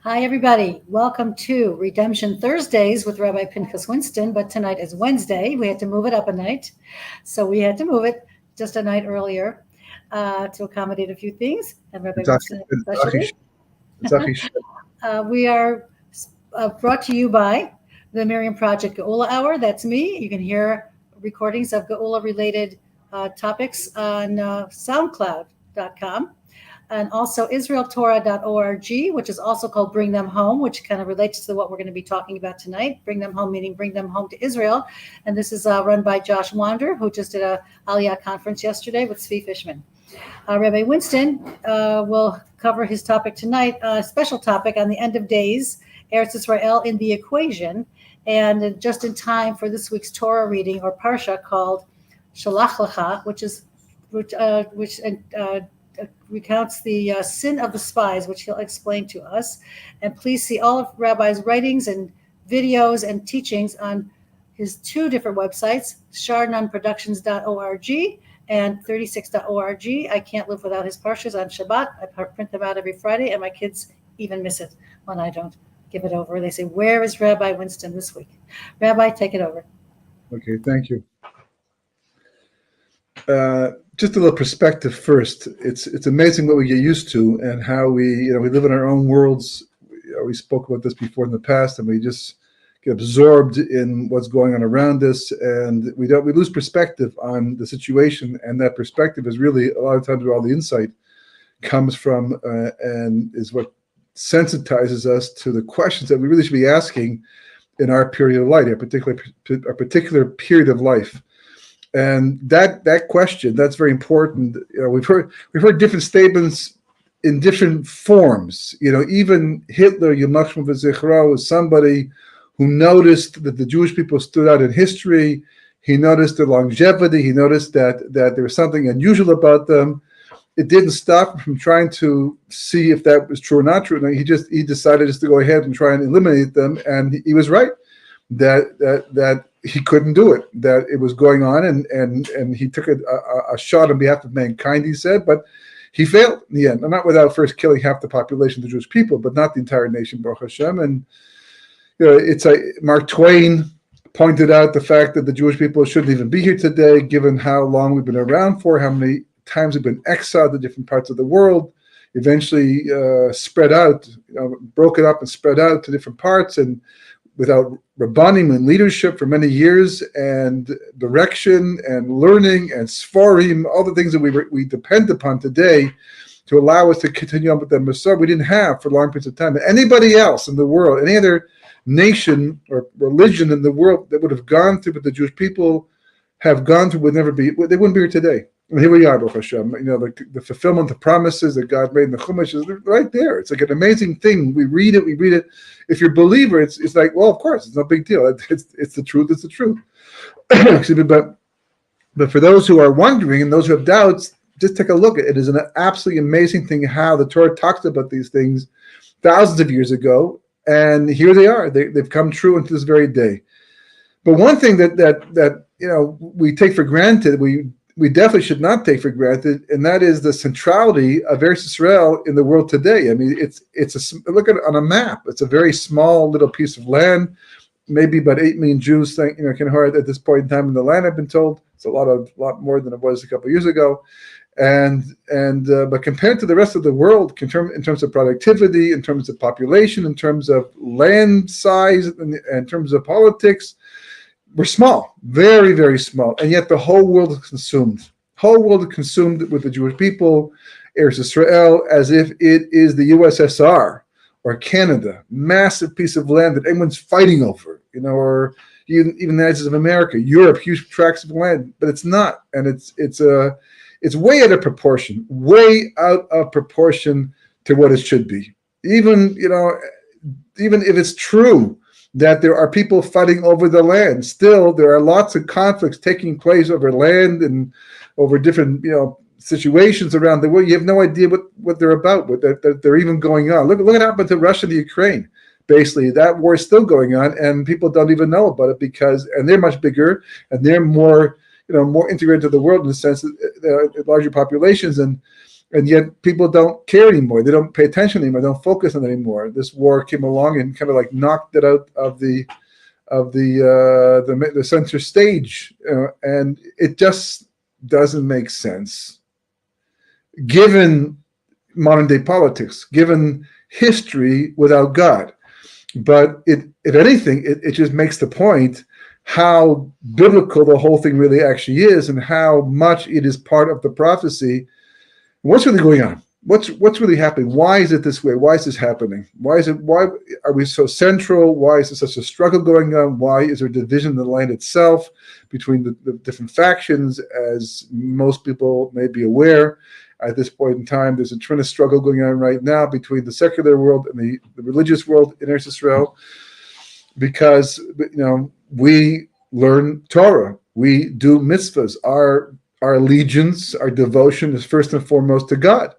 Hi, everybody. Welcome to Redemption Thursdays with Rabbi Pinchas Winston, but tonight is Wednesday. We had to move it up a night. So we had to move it just a night earlier to accommodate a few things. And Rabbi Winston especially. We are brought to you by the Miriam Project Geula Hour. That's me. You can hear recordings of Geula-related topics on SoundCloud.com. And also IsraelTorah.org, which is also called Bring Them Home, which kind of relates to what we're going to be talking about tonight. Bring Them Home, meaning bring them home to Israel. And this is run by Josh Wander, who just did a Aliyah conference yesterday with Zvi Fishman. Rabbi Winston will cover his topic tonight, a special topic on the end of Days, Eretz Yisrael in the equation, and just in time for this week's Torah reading or Parsha called Shelach Lecha, which recounts the sin of the spies, which he'll explain to us. And please see all of Rabbi's writings and videos and teachings on his two different websites, sharnunproductions.org and 36.org. I can't live without his parshas on Shabbat. I print them out every Friday, and my kids even miss it when I don't give it over. They say, "Where is Rabbi Winston this week?" Rabbi, take it over. Okay, thank you. Just a little perspective first. It's amazing what we get used to and how we live in our own worlds. We spoke about this before in the past, and we just get absorbed in what's going on around us, and we lose perspective on the situation. And that perspective is really a lot of times where all the insight comes from, and is what sensitizes us to the questions that we really should be asking in our period of life, a particular period of life. And that question, that's very important. We've heard different statements in different forms. Even Hitler, Yamachshma v'Zichro, was somebody who noticed that the Jewish people stood out in history. He noticed their longevity. He noticed that there was something unusual about them. It didn't stop him from trying to see if that was true or not true. He decided just to go ahead and try and eliminate them, and he was right that he couldn't do it, that it was going on, and he took a shot on behalf of mankind, he said, but he failed in the end, and not without first killing half the population of the Jewish people, but not the entire nation, Baruch Hashem. And it's Mark Twain pointed out the fact that the Jewish people shouldn't even be here today, given how long we've been around for, how many times we've been exiled to different parts of the world, eventually spread out, broken up and spread out to different parts, and without Rabbanim and leadership for many years, and direction and learning and Sfarim, all the things that we depend upon today to allow us to continue on with the Masar, we didn't have for long periods of time. Anybody else in the world, any other nation or religion in the world that would have gone through what the Jewish people have gone through they wouldn't be here today. And here we are, Baruch Hashem. The fulfillment of promises that God made in the Chumash is right there. It's like an amazing thing. We read it. If you're a believer, it's like, well, of course, it's no big deal. It's the truth. It's the truth. Excuse me, but for those who are wondering and those who have doubts, just take a look at it. It is an absolutely amazing thing how the Torah talks about these things thousands of years ago, and here they are. They've come true unto this very day. But one thing that we take for granted, we definitely should not take for granted, and that is the centrality of Eretz Yisrael in the world today. I mean, look at it on a map. It's a very small little piece of land, maybe about 8 million Jews can hold at this point in time in the land. I've been told it's a lot more than it was a couple of years ago, but compared to the rest of the world, in terms of productivity, in terms of population, in terms of land size, and in terms of politics, we're small, very, very small, and yet the whole world is consumed. Whole world is consumed with the Jewish people, Eretz Yisrael, as if it is the USSR or Canada, massive piece of land that everyone's fighting over, or even the United States of America, Europe, huge tracts of land, but it's not, and it's way out of proportion, to what it should be. Even if it's true that there are people fighting over the land, still there are lots of conflicts taking place over land and over different situations around the world. You have no idea what they're about, that they're even going on. Look what happened to Russia and the Ukraine. Basically, that war is still going on, and people don't even know about it and they're much bigger and they're more integrated to the world in the sense that larger populations, and And yet people don't care anymore. They don't pay attention anymore. They don't focus on it anymore. This war came along and kind of like knocked it out of the center stage, and it just doesn't make sense given modern day politics, given history without God. But if anything, it just makes the point how biblical the whole thing really actually is, and how much it is part of the prophecy. What's really going on? What's really happening? Why is it this way? Why is this happening? Why are we so central? Why is there such a struggle going on? Why is there division in the land itself between the different factions? As most people may be aware, at this point in time, there's a tremendous struggle going on right now between the secular world and the religious world in Eretz Yisrael, because we learn Torah, we do mitzvahs. Our allegiance, our devotion is first and foremost to God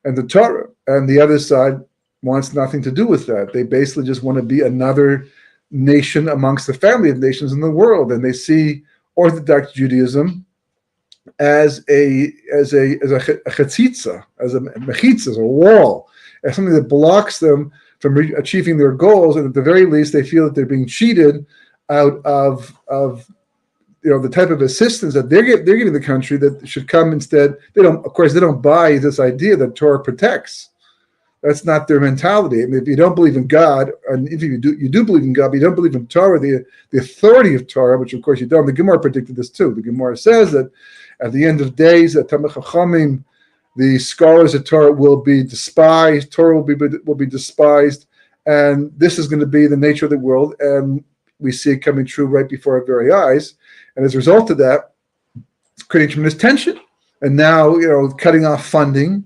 and the Torah. And the other side wants nothing to do with that. They basically just want to be another nation amongst the family of nations in the world. And they see Orthodox Judaism as a chetzitza, as a mechitza, as a wall, as something that blocks them from achieving their goals. And at the very least, they feel that they're being cheated out of the type of assistance that they're giving the country that should come instead. They don't buy this idea that Torah protects. That's not their mentality. I mean, if you don't believe in God, and if you do believe in God, but you don't believe in Torah, the authority of Torah, which of course you don't. The Gemara predicted this too. The Gemara says that at the end of days, that Talmid Chachamim, the scholars of Torah, will be despised. Torah will be despised, and this is going to be the nature of the world. And we see it coming true right before our very eyes. And as a result of that, it's creating tremendous tension. And now, cutting off funding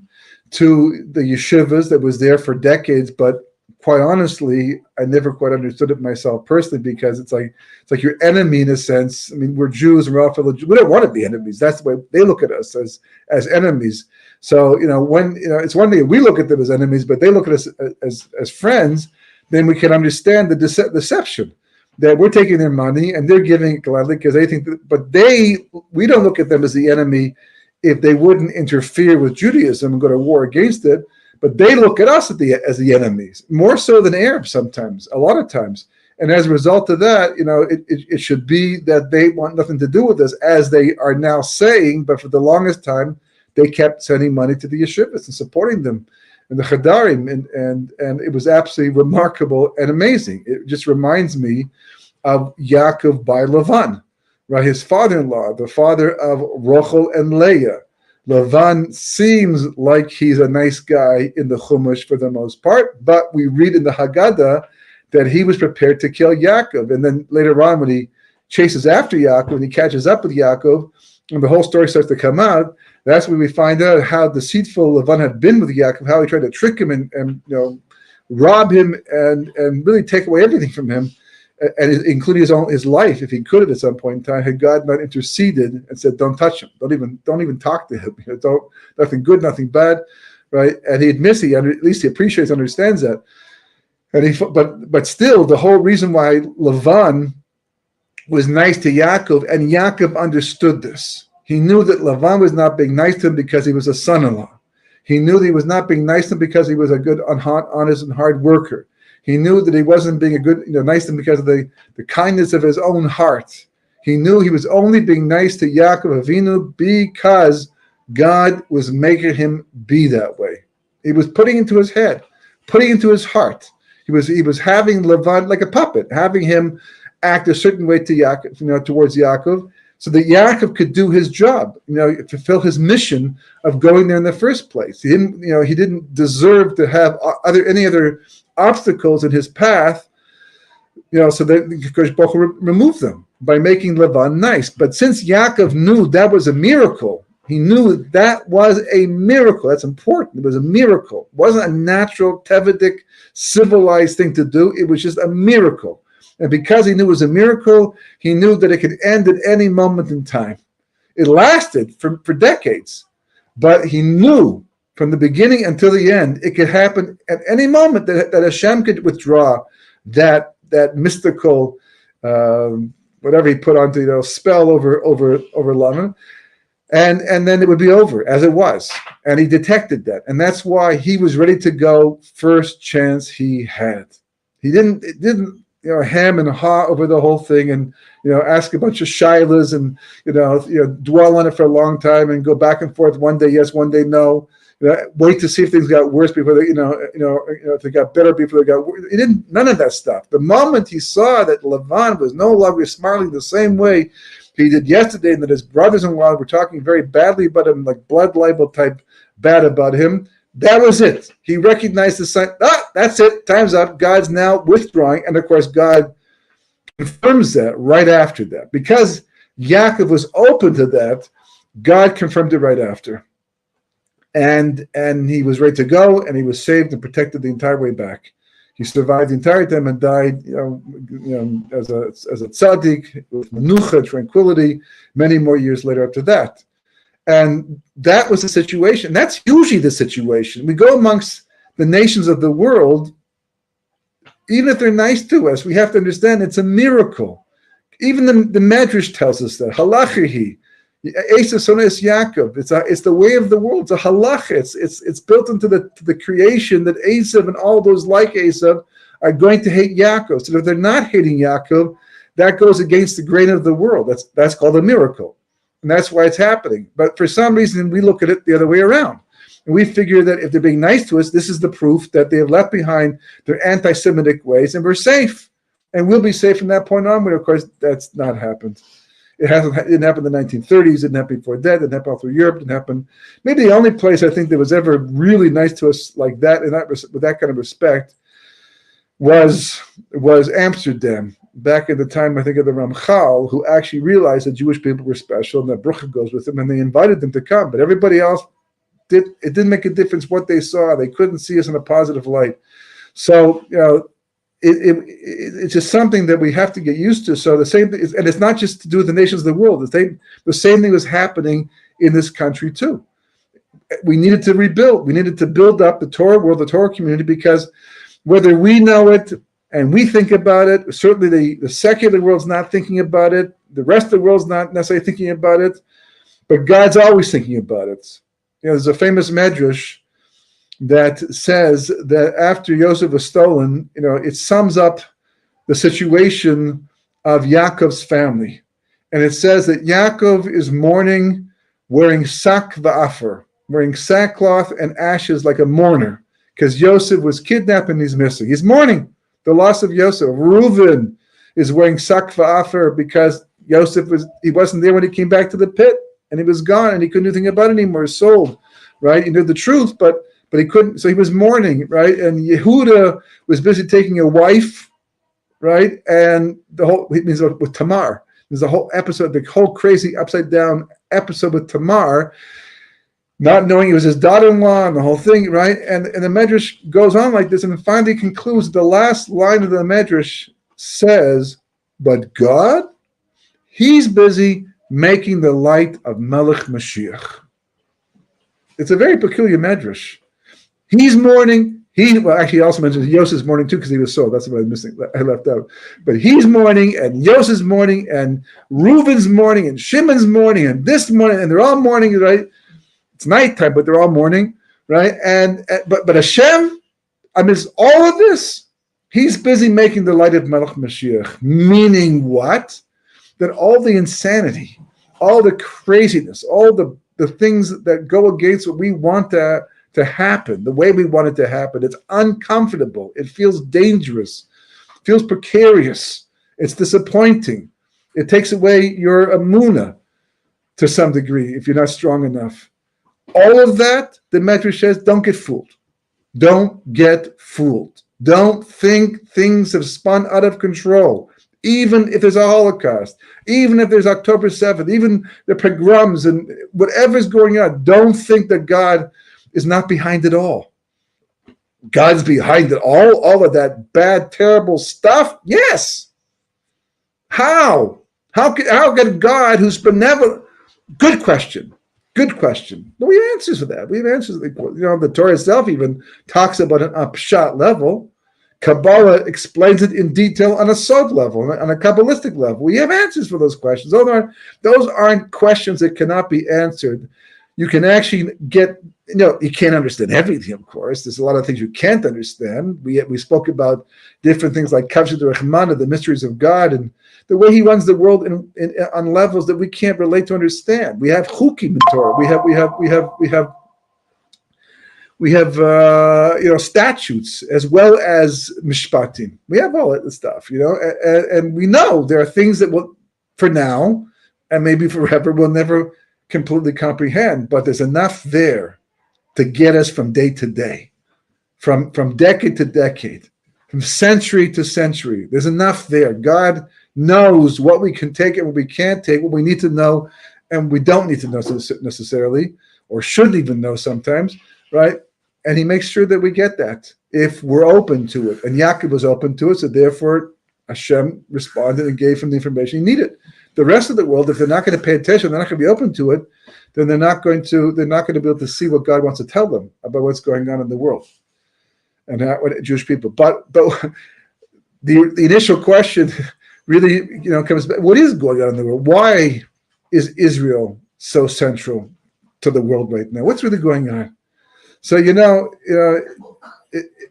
to the yeshivas that was there for decades. But quite honestly, I never quite understood it myself personally, because it's like your enemy in a sense. I mean, we're Jews and we're all fellow Jews. We don't want to be enemies. That's the way they look at us, as enemies. So, when it's one thing we look at them as enemies, but they look at us as friends, then we can understand the deception. That we're taking their money and they're giving it gladly because they think we don't look at them as the enemy if they wouldn't interfere with Judaism and go to war against it, but they look at us as the enemies, more so than Arabs sometimes, a lot of times. And as a result of that, it should be that they want nothing to do with us, as they are now saying, but for the longest time, they kept sending money to the yeshivas and supporting them. And the Chadarim, and it was absolutely remarkable and amazing. It just reminds me of Yaakov by Lavan, right? His father-in-law, the father of Rochel and Leah. Lavan seems like he's a nice guy in the Chumash for the most part, but we read in the Haggadah that he was prepared to kill Yaakov. And then later on, when he chases after Yaakov and he catches up with Yaakov, and the whole story starts to come out, that's when we find out how deceitful Lavan had been with Yaakov, how he tried to trick him and rob him and really take away everything from him, and including his life, if he could have at some point in time, had God not interceded and said, "Don't touch him, don't even talk to him, nothing good, nothing bad," right? And he admits at least he appreciates, understands that, and but still, the whole reason why Lavan was nice to Yaakov, and Yaakov understood this. He knew that Lavan was not being nice to him because he was a son-in-law. He knew that he was not being nice to him because he was a good, honest, and hard worker. He knew that he wasn't being nice to him because of the kindness of his own heart. He knew he was only being nice to Yaakov Avinu because God was making him be that way. He was putting into his head, putting into his heart. He was having Lavan like a puppet, having him act a certain way to Yaakov, towards Yaakov, so that Yaakov could do his job, fulfill his mission of going there in the first place. He didn't deserve to have any other obstacles in his path, so that Baruch Hu removed them by making Lavan nice. But since Yaakov knew that was a miracle, he knew that was a miracle. That's important. It was a miracle. It wasn't a natural, Tevedic, civilized thing to do. It was just a miracle. And because he knew it was a miracle, he knew that it could end at any moment in time. It lasted for decades, but he knew from the beginning until the end, it could happen at any moment that Hashem could withdraw that mystical, whatever he put onto spell over Lavan. And then it would be over, as it was. And he detected that. And that's why he was ready to go first chance he had. He didn't ham and haw over the whole thing and, ask a bunch of shilas and, dwell on it for a long time and go back and forth, one day yes, one day no. Wait to see if things got worse before they, if they got better before they got worse. He didn't, none of that stuff. The moment he saw that Lavan was no longer smiling the same way he did yesterday, and that his brothers-in-law were talking very badly about him, like blood libel type bad about him, that was it. He recognized the sign. That's it. Time's up. God's now withdrawing. And of course, God confirms that right after that. Because Yaakov was open to that, God confirmed it right after. And he was ready to go, and he was saved and protected the entire way back. He survived the entire time and died, as a tzaddik with menucha, tranquility, many more years later after that. And that was the situation. That's usually the situation. We go amongst the nations of the world, even if they're nice to us, we have to understand it's a miracle. Even the Medrash tells us that. Halachahi, Esav Sones Yaakov. It's the way of the world. It's a halacha. It's built into the creation that Esav and all those like Esav are going to hate Yaakov. So if they're not hating Yaakov, that goes against the grain of the world. That's called a miracle. And that's why it's happening. But for some reason, we look at it the other way around. And we figure that if they're being nice to us, this is the proof that they have left behind their anti-Semitic ways, and we're safe. And we'll be safe from that point onward. Of course, that's not happened. It didn't happen in the 1930s. It didn't happen before that. It didn't happen all through Europe. It didn't happen. Maybe the only place I think that was ever really nice to us like that, and with that kind of respect, was Amsterdam. Back at the time, I think, of the Ramchal, who actually realized that Jewish people were special and that Brucha goes with them, and they invited them to come. But everybody else, it didn't make a difference what they saw. They couldn't see us in a positive light. So, it's just something that we have to get used to. So the same thing, and it's not just to do with the nations of the world. The same thing was happening in this country too. We needed to rebuild. We needed to build up the Torah world, the Torah community, because whether we know it and we think about it, certainly the secular world's not thinking about it. The rest of the world's not necessarily thinking about it, but God's always thinking about it. There's a famous medrash that says that after Yosef was stolen, it sums up the situation of Yaakov's family. And it says that Yaakov is mourning, wearing sak va'afer, wearing sackcloth and ashes like a mourner, because Yosef was kidnapped and he's missing. He's mourning the loss of Yosef. Reuven is wearing sak va'afer because Yosef wasn't there when he came back to the pit, and he was gone, and he couldn't do anything about it anymore. Sold, right? He knew the truth, but he couldn't, so he was mourning, right? And Yehuda was busy taking a wife, right? And it means with Tamar. There's a whole episode, the whole crazy upside down episode with Tamar, not knowing it was his daughter-in-law and the whole thing, right? And the Medrash goes on like this, and finally concludes, the last line of the Medrash says, but God, he's busy making the light of Melech Mashiach. It's a very peculiar Medrash. He's mourning. He also mentions Yosef's mourning too, because he was sold. That's what I'm missing. I left out. But he's mourning, and Yosef's mourning, and Reuven's mourning, and Shimon's mourning, and this mourning, and they're all mourning, right? It's nighttime, but they're all mourning, right? But Hashem, amidst all of this, he's busy making the light of Melech Mashiach. Meaning what? That all the insanity, all the craziness, all the things that go against what we want to happen, the way we want it to happen, it's uncomfortable. It feels dangerous. It feels precarious. It's disappointing. It takes away your emunah to some degree if you're not strong enough. All of that, the Medrash says, don't get fooled. Don't get fooled. Don't think things have spun out of control. Even if there's a Holocaust, even if there's October 7th, even the pogroms and whatever's going on, don't think that God is not behind it all. God's behind it all of that bad, terrible stuff? Yes. How? How can God, who's benevolent? Good question. But we have answers for that. We have answers. The Torah itself even talks about an upshot level. Kabbalah explains it in detail on a sod level, on a Kabbalistic level. We have answers for those questions. Those aren't questions that cannot be answered. You can actually get, you can't understand everything, of course. There's a lot of things you can't understand. We spoke about different things like Kavshid Rahmana, the mysteries of God, and the way he runs the world on levels that we can't relate to understand. We have chukim in Torah. We have statutes as well as mishpatim. We have all that stuff, and we know there are things that will, for now, and maybe forever, we'll never completely comprehend. But there's enough there to get us from day to day, from decade to decade, from century to century. There's enough there. God knows what we can take and what we can't take, what we need to know, and we don't need to know necessarily, or shouldn't even know sometimes, right? And he makes sure that we get that if we're open to it. And Yaakov was open to it, so therefore Hashem responded and gave him the information he needed. The rest of the world, if they're not going to pay attention, they're not going to be open to it, then they're not going to be able to see what God wants to tell them about what's going on in the world and what Jewish people. But the initial question really comes back: what is going on in the world? Why is Israel so central to the world right now? What's really going on? So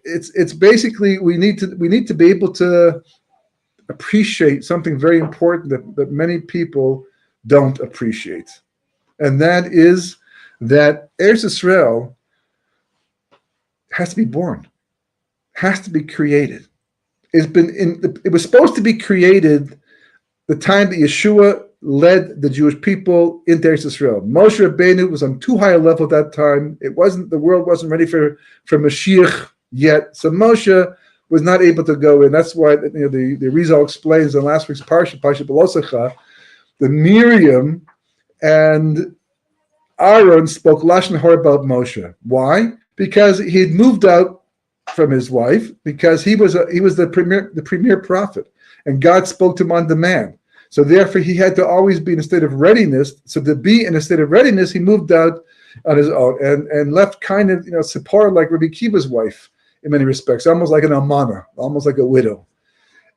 it's basically we need to be able to appreciate something very important that many people don't appreciate, and that is that Eretz Yisrael has to be born, has to be created. It was supposed to be created the time that Yeshua led the Jewish people into Eretz Yisrael. Moshe Rabbeinu was on too high a level at that time. The world wasn't ready for Mashiach yet. So Moshe was not able to go in. That's why the Rizal explains in last week's Parshat Shelach, the Miriam and Aaron spoke Lashon Hara about Moshe. Why? Because he had moved out from his wife, because he was the premier prophet, and God spoke to him on demand. So therefore, he had to always be in a state of readiness. So to be in a state of readiness, he moved out on his own and left kind of, Zipporah like Rabbi Kiva's wife in many respects, almost like an almana, almost like a widow.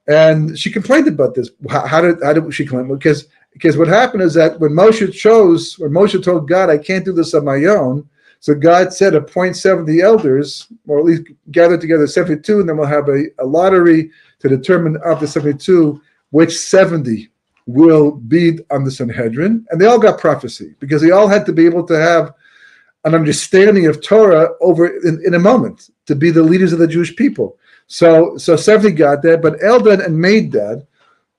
And she complained about this. How did she complain? Because what happened is that when Moshe told God, I can't do this on my own, so God said, appoint 70 elders, or at least gather together 72, and then we'll have a lottery to determine of the 72 which 70 will be on the Sanhedrin. And they all got prophecy, because they all had to be able to have an understanding of Torah in a moment, to be the leaders of the Jewish people. So 70 got that, but Eldad and Medad,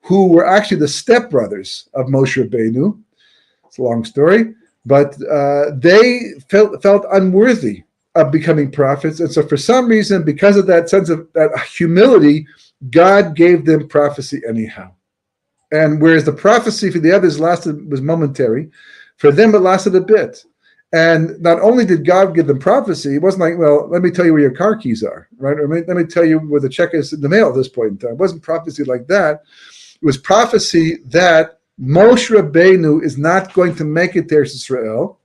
who were actually the stepbrothers of Moshe Rabbeinu, it's a long story, but they felt unworthy of becoming prophets. And so for some reason, because of that sense of that humility, God gave them prophecy anyhow. And whereas the prophecy for the others was momentary, for them it lasted a bit. And not only did God give them prophecy, it wasn't like, well, let me tell you where your car keys are, right? Or let me tell you where the check is in the mail at this point in time. It wasn't prophecy like that. It was prophecy that Moshe Rabbeinu is not going to make it to Eretz Yisrael,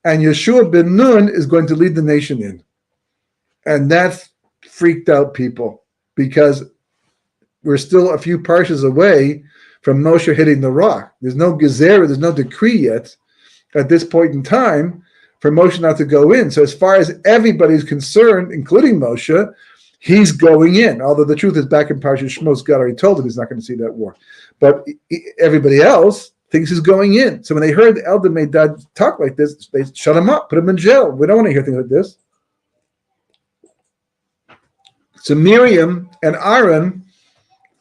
and Yeshua ben Nun is going to lead the nation in. And that freaked out people, because we're still a few parshas away from Moshe hitting the rock. There's no gezerah, there's no decree yet at this point in time for Moshe not to go in. So as far as everybody's concerned, including Moshe, he's going in. Although the truth is, back in Parshat Shmos, God already told him he's not going to see that war. But everybody else thinks he's going in. So when they heard Eldad Medad talk like this, they shut him up, put him in jail. We don't want to hear things like this. So Miriam and Aaron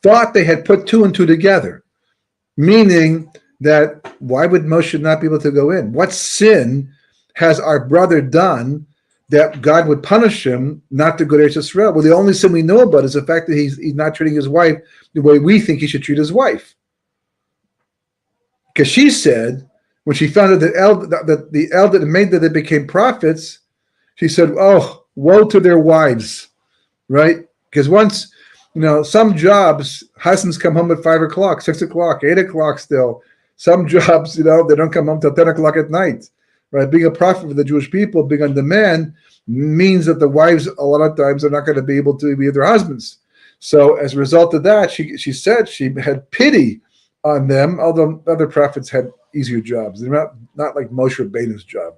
thought they had put two and two together, meaning that why would Moshe not be able to go in? What sin has our brother done that God would punish him not to go to Eretz Yisrael? Well, the only sin we know about is the fact that he's not treating his wife the way we think he should treat his wife. Because she said, when she found out that the Eldad and Medad that became prophets, she said, oh, woe to their wives, right? Because once, some jobs, husbands come home at 5 o'clock, 6 o'clock, 8 o'clock still. Some jobs, they don't come home till 10 o'clock at night, right? Being a prophet for the Jewish people, being on demand, means that the wives, a lot of times, are not going to be able to be with their husbands. So as a result of that, she said she had pity on them, although other prophets had easier jobs. They're not like Moshe Rabbeinu's job,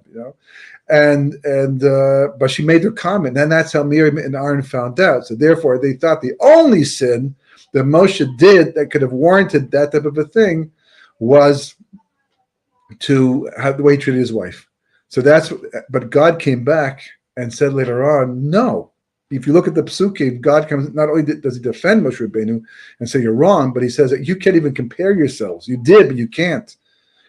but she made her comment, and that's how Miriam and Aaron found out. So therefore, they thought the only sin that Moshe did that could have warranted that type of a thing was to have the way he treated his wife. So but God came back and said later on, no. If you look at the Psukim, God comes, not only does he defend Moshe Rabbeinu and say you're wrong, but he says that you can't even compare yourselves. You did, but you can't.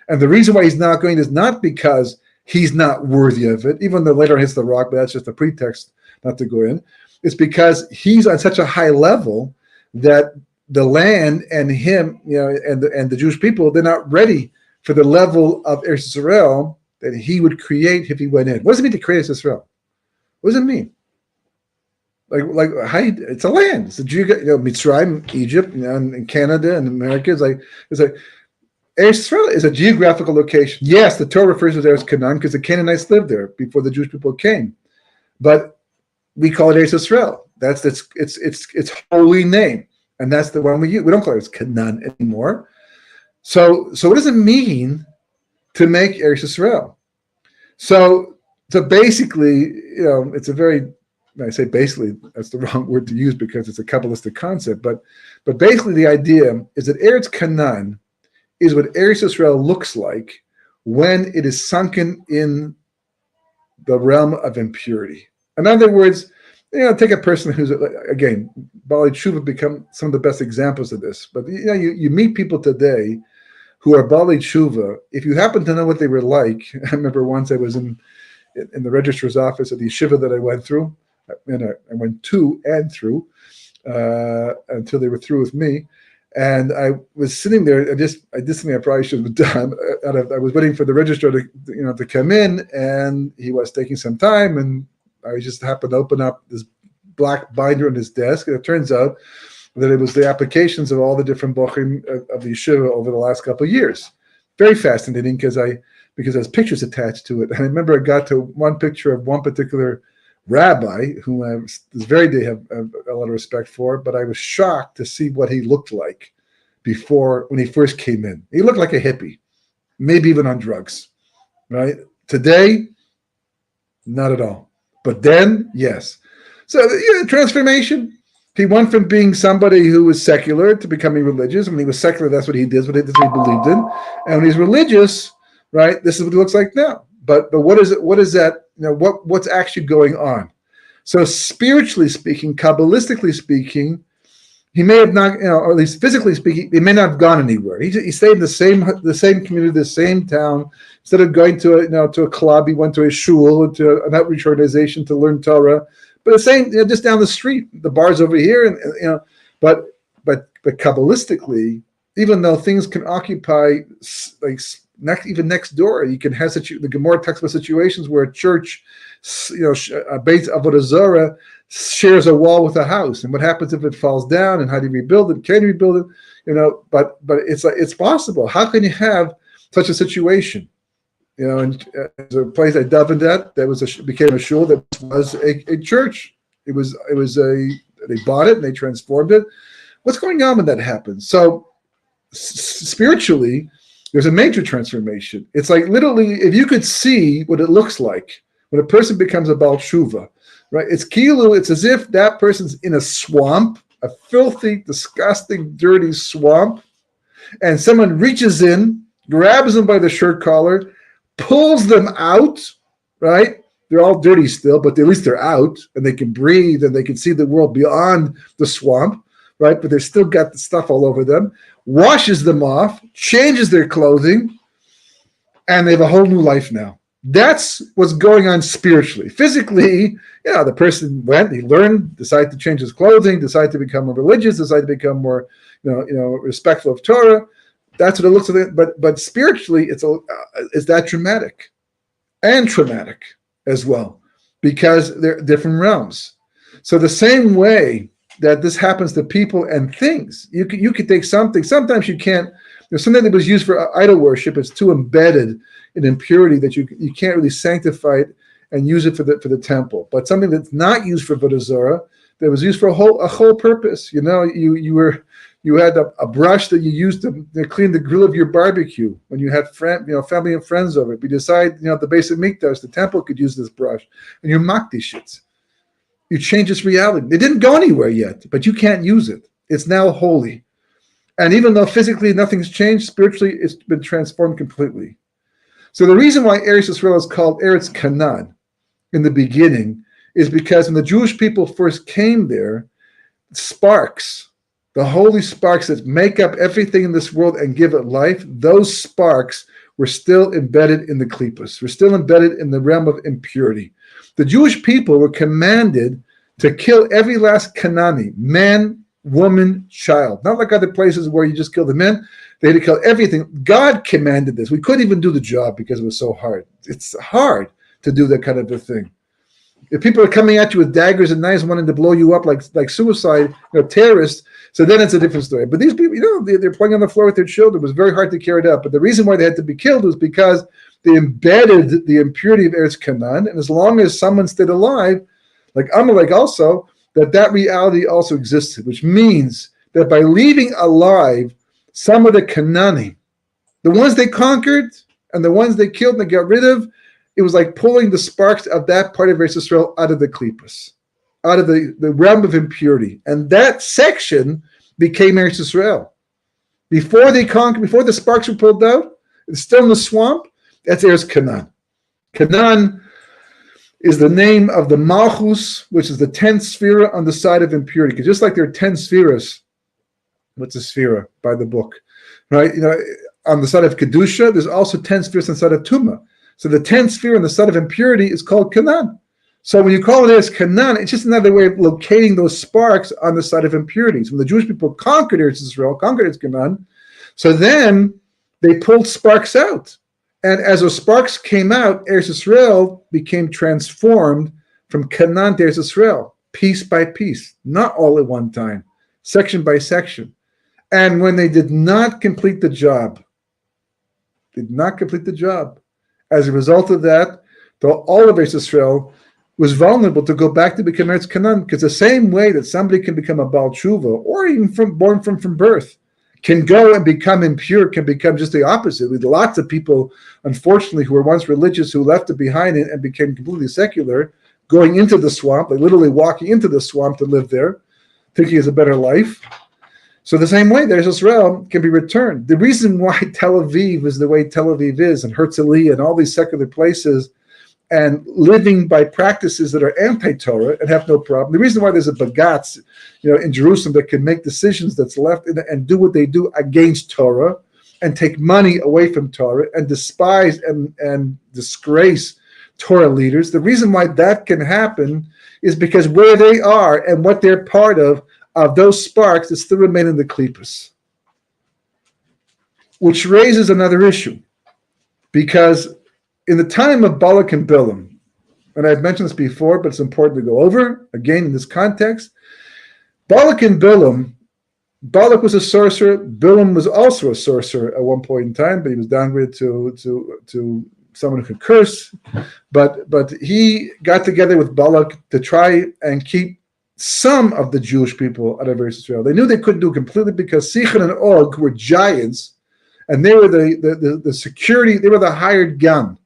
And the reason why he's not going is not because he's not worthy of it, even though later hits the rock, but that's just a pretext not to go in. It's because he's on such a high level that the land and him, and the Jewish people, they're not ready for the level of Eretz Yisrael that he would create if he went in. What does it mean to create Eretz Yisrael? What does it mean? Like it's a land. It's a Mitzrayim, Egypt, and Canada and America. It's like Eretz Yisrael is a geographical location. Yes, the Torah refers to it as Canaan because the Canaanites lived there before the Jewish people came, but we call it Eretz Yisrael. That's its holy name, and that's the one we use. We don't call it Canaan anymore. So what does it mean to make Eretz Yisrael? So basically, it's a very, I say basically, that's the wrong word to use because it's a Kabbalistic concept, but basically the idea is that Eretz Canaan is what Eretz Yisrael looks like when it is sunken in the realm of impurity. In other words, take a person who's, again, Baalei Tshuva become some of the best examples of this, but you meet people today who are Baalei Tshuva. If you happen to know what they were like, I remember once I was in the registrar's office at the yeshiva that I went through, and I went to and through until they were through with me. And I was sitting there. I did something I probably should have done. I was waiting for the registrar to come in, and he was taking some time. And I just happened to open up this black binder on his desk, and it turns out that it was the applications of all the different bochim of the yeshiva over the last couple of years. Very fascinating because there's pictures attached to it. And I remember I got to one picture of one particular rabbi whom I this very day have a lot of respect for, but I was shocked to see what he looked like when he first came in. He looked like a hippie, maybe even on drugs, right? Today, not at all. But then, yes. So transformation. He went from being somebody who was secular to becoming religious. When he was secular, that's what he did, that's what he believed in. And when he's religious, right, this is what he looks like now. But what is it? What is that? What's actually going on? So spiritually speaking, Kabbalistically speaking, he may have not, or at least physically speaking, he may not have gone anywhere. He stayed in the same community, the same town. Instead of going to a club, he went to a shul, to an outreach organization to learn Torah. But the same, just down the street, the bar's over here, and but Kabbalistically, even though things can occupy even next door, you can have the Gemara talks about situations where a church, a Beit Avodah Zarah, shares a wall with a house, and what happens if it falls down, and how do you rebuild it? Can you rebuild it? But it's possible. How can you have such a situation? And there's a place I davened at that became a shul that was a church. They bought it and they transformed it. What's going on when that happens? So spiritually, there's a major transformation. It's like literally, if you could see what it looks like when a person becomes a Baal Tshuva, right? It's as if that person's in a swamp, a filthy, disgusting, dirty swamp, and someone reaches in, grabs them by the shirt collar, pulls them out, right? They're all dirty still, but at least they're out, and they can breathe, and they can see the world beyond the swamp, right? But they've still got the stuff all over them, washes them off, changes their clothing, and they have a whole new life now. That's what's going on spiritually. Physically, the person went, he learned, decided to change his clothing, decided to become more religious, decided to become more, respectful of Torah. That's what it looks like. But spiritually, it's that dramatic and traumatic as well, because they're different realms. So the same way that this happens to people and things, you could take something. Sometimes you can't. There's something that was used for idol worship. It's too embedded in impurity that you can't really sanctify it and use it for the temple. But something that's not used for Avodah Zarah, that was used for a whole purpose. You had a brush that you used to clean the grill of your barbecue when you had family and friends over. If you decide, the base of Mikdash, the temple could use this brush, and you mock these shits. You change its reality. It didn't go anywhere yet, but you can't use it. It's now holy. And even though physically nothing's changed, spiritually it's been transformed completely. So the reason why Eretz Yisrael is called Eretz Canaan in the beginning is because when the Jewish people first came there, sparks, the holy sparks that make up everything in this world and give it life, those sparks were still embedded in the klippos, were still embedded in the realm of impurity. The Jewish people were commanded to kill every last Canaanite, man, woman, child. Not like other places where you just kill the men. They had to kill everything. God commanded this. We couldn't even do the job because it was so hard. It's hard to do that kind of a thing. If people are coming at you with daggers and knives wanting to blow you up like suicide, terrorists, so then it's a different story. But these people, they're playing on the floor with their children. It was very hard to carry it out. But the reason why they had to be killed was because they embedded the impurity of Eretz Canaan. And as long as someone stayed alive, like Amalek also, that reality also existed, which means that by leaving alive some of the Canaanite, the ones they conquered and the ones they killed and they got rid of, it was like pulling the sparks of that part of Eretz Yisrael out of the klippos, out of the realm of impurity. And that section became Eretz Yisrael. Before they conquered, before the sparks were pulled out, it's still in the swamp, that's Eretz Canaan. Canaan is the name of the Malchus, which is the 10th sphere on the side of impurity. Because just like there are 10 spheres, what's a sphere by the book, right? On the side of Kedusha, there's also 10 spheres on the side of Tumah. So the 10th sphere on the side of impurity is called Canaan. So when you call it as Canaan, it's just another way of locating those sparks on the side of impurities. When the Jewish people conquered Eretz Yisrael, conquered Eretz Canaan, so then they pulled sparks out. And as those sparks came out, Eretz Yisrael became transformed from Canaan to Eretz Yisrael, piece by piece, not all at one time, section by section. And when they did not complete the job, as a result of that, all of Eretz Yisrael was vulnerable to go back to become Eretz Canaan, because the same way that somebody can become a Baal Tshuva, or even born from birth, can go and become impure, can become just the opposite. With lots of people, unfortunately, who were once religious, who left it behind and became completely secular, going into the swamp, like literally walking into the swamp to live there, thinking it's a better life. So the same way, there's Israel can be returned. The reason why Tel Aviv is the way Tel Aviv is, and Herzliya and all these secular places, and living by practices that are anti-Torah and have no problem. The reason why there's a bagatz, in Jerusalem that can make decisions that's left and do what they do against Torah and take money away from Torah and despise and disgrace Torah leaders. The reason why that can happen is because where they are and what they're part of those sparks that still remain in the klippos. Which raises another issue, because in the time of Balak and Bilam, and I've mentioned this before, but it's important to go over again in this context. Balak and Bilam, Balak was a sorcerer. Bilam was also a sorcerer at one point in time, but he was downgraded to someone who could curse. But he got together with Balak to try and keep some of the Jewish people out of Eretz Yisrael. They knew they couldn't do it completely because Sichon and Og were giants, and they were the security. They were the hired gun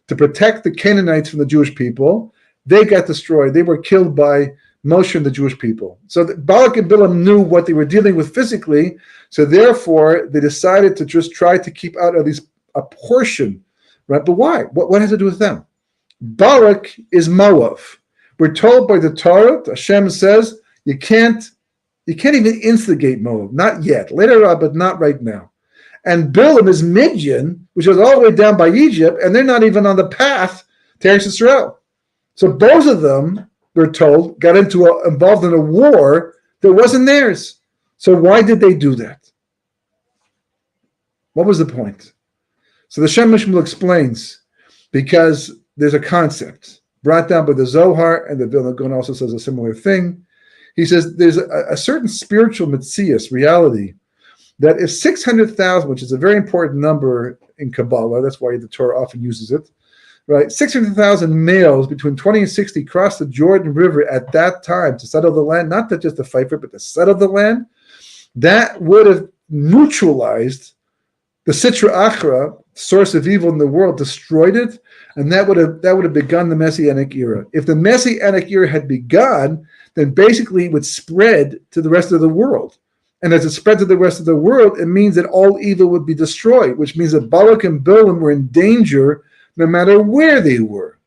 to protect the Canaanites from the Jewish people. They got destroyed. They were killed by Moshe and the Jewish people. So Balak and Bilam knew what they were dealing with physically, so therefore they decided to just try to keep out at least a portion, right? But why? What has to do with them? Balak is Moab. We're told by the Torah, Hashem says, you can't even instigate Moab, not yet. Later on, but not right now. And Bilam is Midian, which is all the way down by Egypt, and they're not even on the path to Eretz Yisrael. So both of them, we're told, got involved in a war that wasn't theirs. So why did they do that? What was the point? So the Shem Mishmul explains, because there's a concept brought down by the Zohar, and the Vilna Gaon also says a similar thing. He says there's a certain spiritual metzias, reality, that if 600,000, which is a very important number in Kabbalah, that's why the Torah often uses it, right? 600,000 males between 20 and 60 crossed the Jordan River at that time to settle the land, not to just to fight for it, but to settle the land. That would have neutralized the Sitra Achra, source of evil in the world, destroyed it, and that would have begun the Messianic era. If the Messianic era had begun, then basically it would spread to the rest of the world. And as it spread to the rest of the world, it means that all evil would be destroyed, which means that Balak and Bilam were in danger no matter where they were.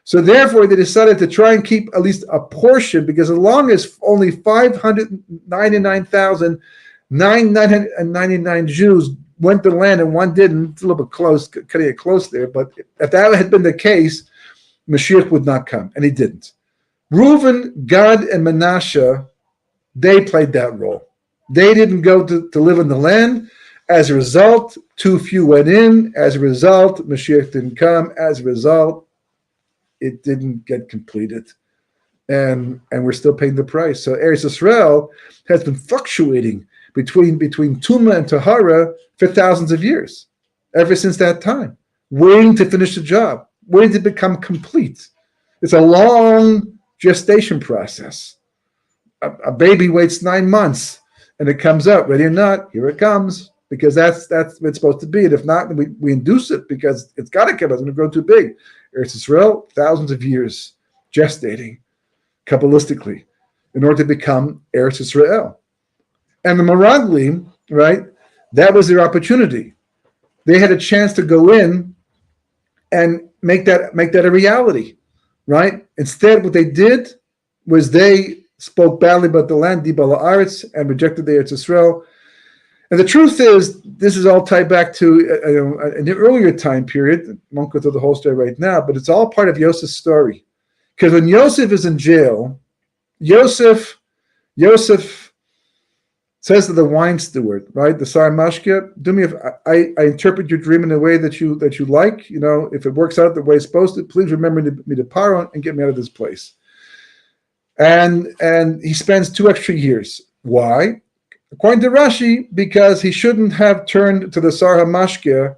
So therefore, they decided to try and keep at least a portion, because as long as only 599,999 Jews went to the land and one didn't, it's a little bit close, cutting it close there, but if that had been the case, Mashiach would not come, and he didn't. Reuven, Gad, and Manasseh, they played that role. They didn't go to live in the land. As a result, too few went in. As a result, Mashiach didn't come. As a result, it didn't get completed. And we're still paying the price. So Eretz Yisrael has been fluctuating between Tumah and Tahara for thousands of years, ever since that time, waiting to finish the job, waiting to become complete. It's a long gestation process. A baby waits 9 months, and it comes out, ready or not, here it comes, because that's what it's supposed to be. And if not, we induce it, because it's got to come out, it's going to grow too big. Eretz Yisrael, thousands of years gestating, Kabbalistically, in order to become Eretz Yisrael. And the Meraglim, right, that was their opportunity. They had a chance to go in and make that a reality, right? Instead, what they did was they spoke badly about the land, Dibala Aretz, and rejected the Eretz Yisrael. And the truth is, this is all tied back to an earlier time period. I won't go through the whole story right now, but it's all part of Yosef's story. Because when Yosef is in jail, Yosef says to the wine steward, right, the Sar Mashke, do me if I interpret your dream in a way that you like. You know, if it works out the way it's supposed to, please remember me to Paro and get me out of this place. And he spends 2 extra years. Why? According to Rashi, because he shouldn't have turned to the Sar HaMashke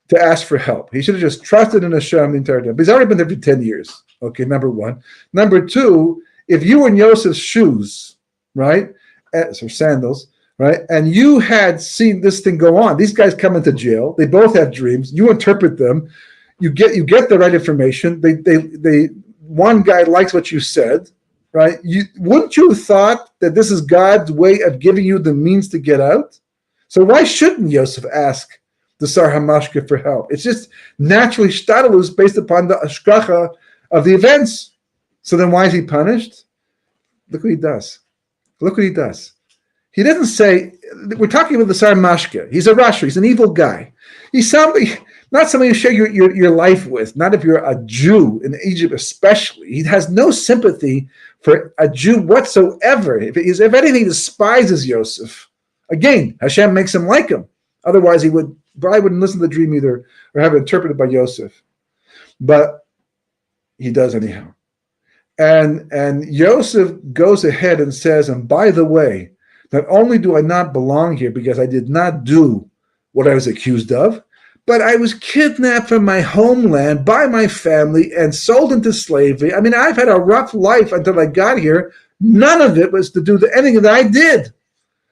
to ask for help. He should have just trusted in Hashem the entire time. But he's already been there for 10 years. Okay, number one. Number two, if you were in Yosef's shoes, right, or sandals, right, and you had seen this thing go on, these guys come into jail, they both have dreams, you interpret them, you get the right information, they one guy likes what you said, right? Wouldn't you have thought that this is God's way of giving you the means to get out? So why shouldn't Yosef ask the Sar HaMashke for help? It's just naturally shtadalus based upon the ashkacha of the events. So then why is he punished? Look what he does. Look what he does. He doesn't say, we're talking about the Sar HaMashke. He's a Rasha. He's an evil guy. He's somebody, not somebody to share your life with, not if you're a Jew in Egypt especially. He has no sympathy for a Jew whatsoever. If anything, he despises Yosef. Again, Hashem makes him like him. Otherwise, he probably wouldn't listen to the dream either or have it interpreted by Yosef. But he does anyhow. And Yosef goes ahead and says, and by the way, not only do I not belong here because I did not do what I was accused of, but I was kidnapped from my homeland by my family and sold into slavery. I mean, I've had a rough life until I got here. None of it was to do with anything that I did.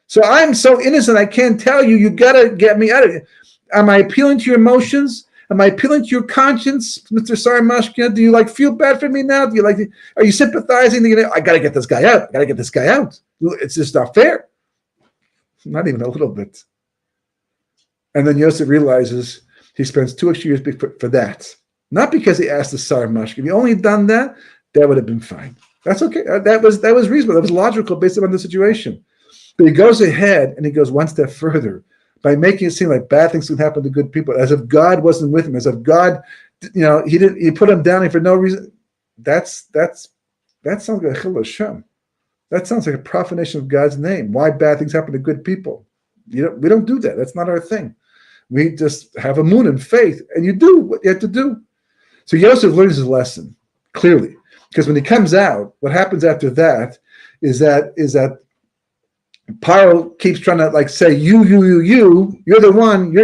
So I'm so innocent, I can't tell you, you got to get me out of here. Am I appealing to your emotions? Am I appealing to your conscience, Mr. Sar HaMashke? Do you feel bad for me now? Are you sympathizing? I got to get this guy out. I got to get this guy out. It's just not fair. Not even a little bit. And then Yosef realizes he spends 2 extra years for that. Not because he asked the Sar HaMashke. If he only done that, that would have been fine. That's okay. That was reasonable. That was logical based upon the situation. But he goes ahead and he goes one step further by making it seem like bad things can happen to good people, as if God wasn't with him, as if God, he put him down for no reason. That sounds like a chil Hashem. That sounds like a profanation of God's name. Why bad things happen to good people? We don't do that. That's not our thing. We just have a moon and faith, and you do what you have to do. So Yosef learns his lesson clearly, because when he comes out, what happens after that is that Paro keeps trying to say you're the one.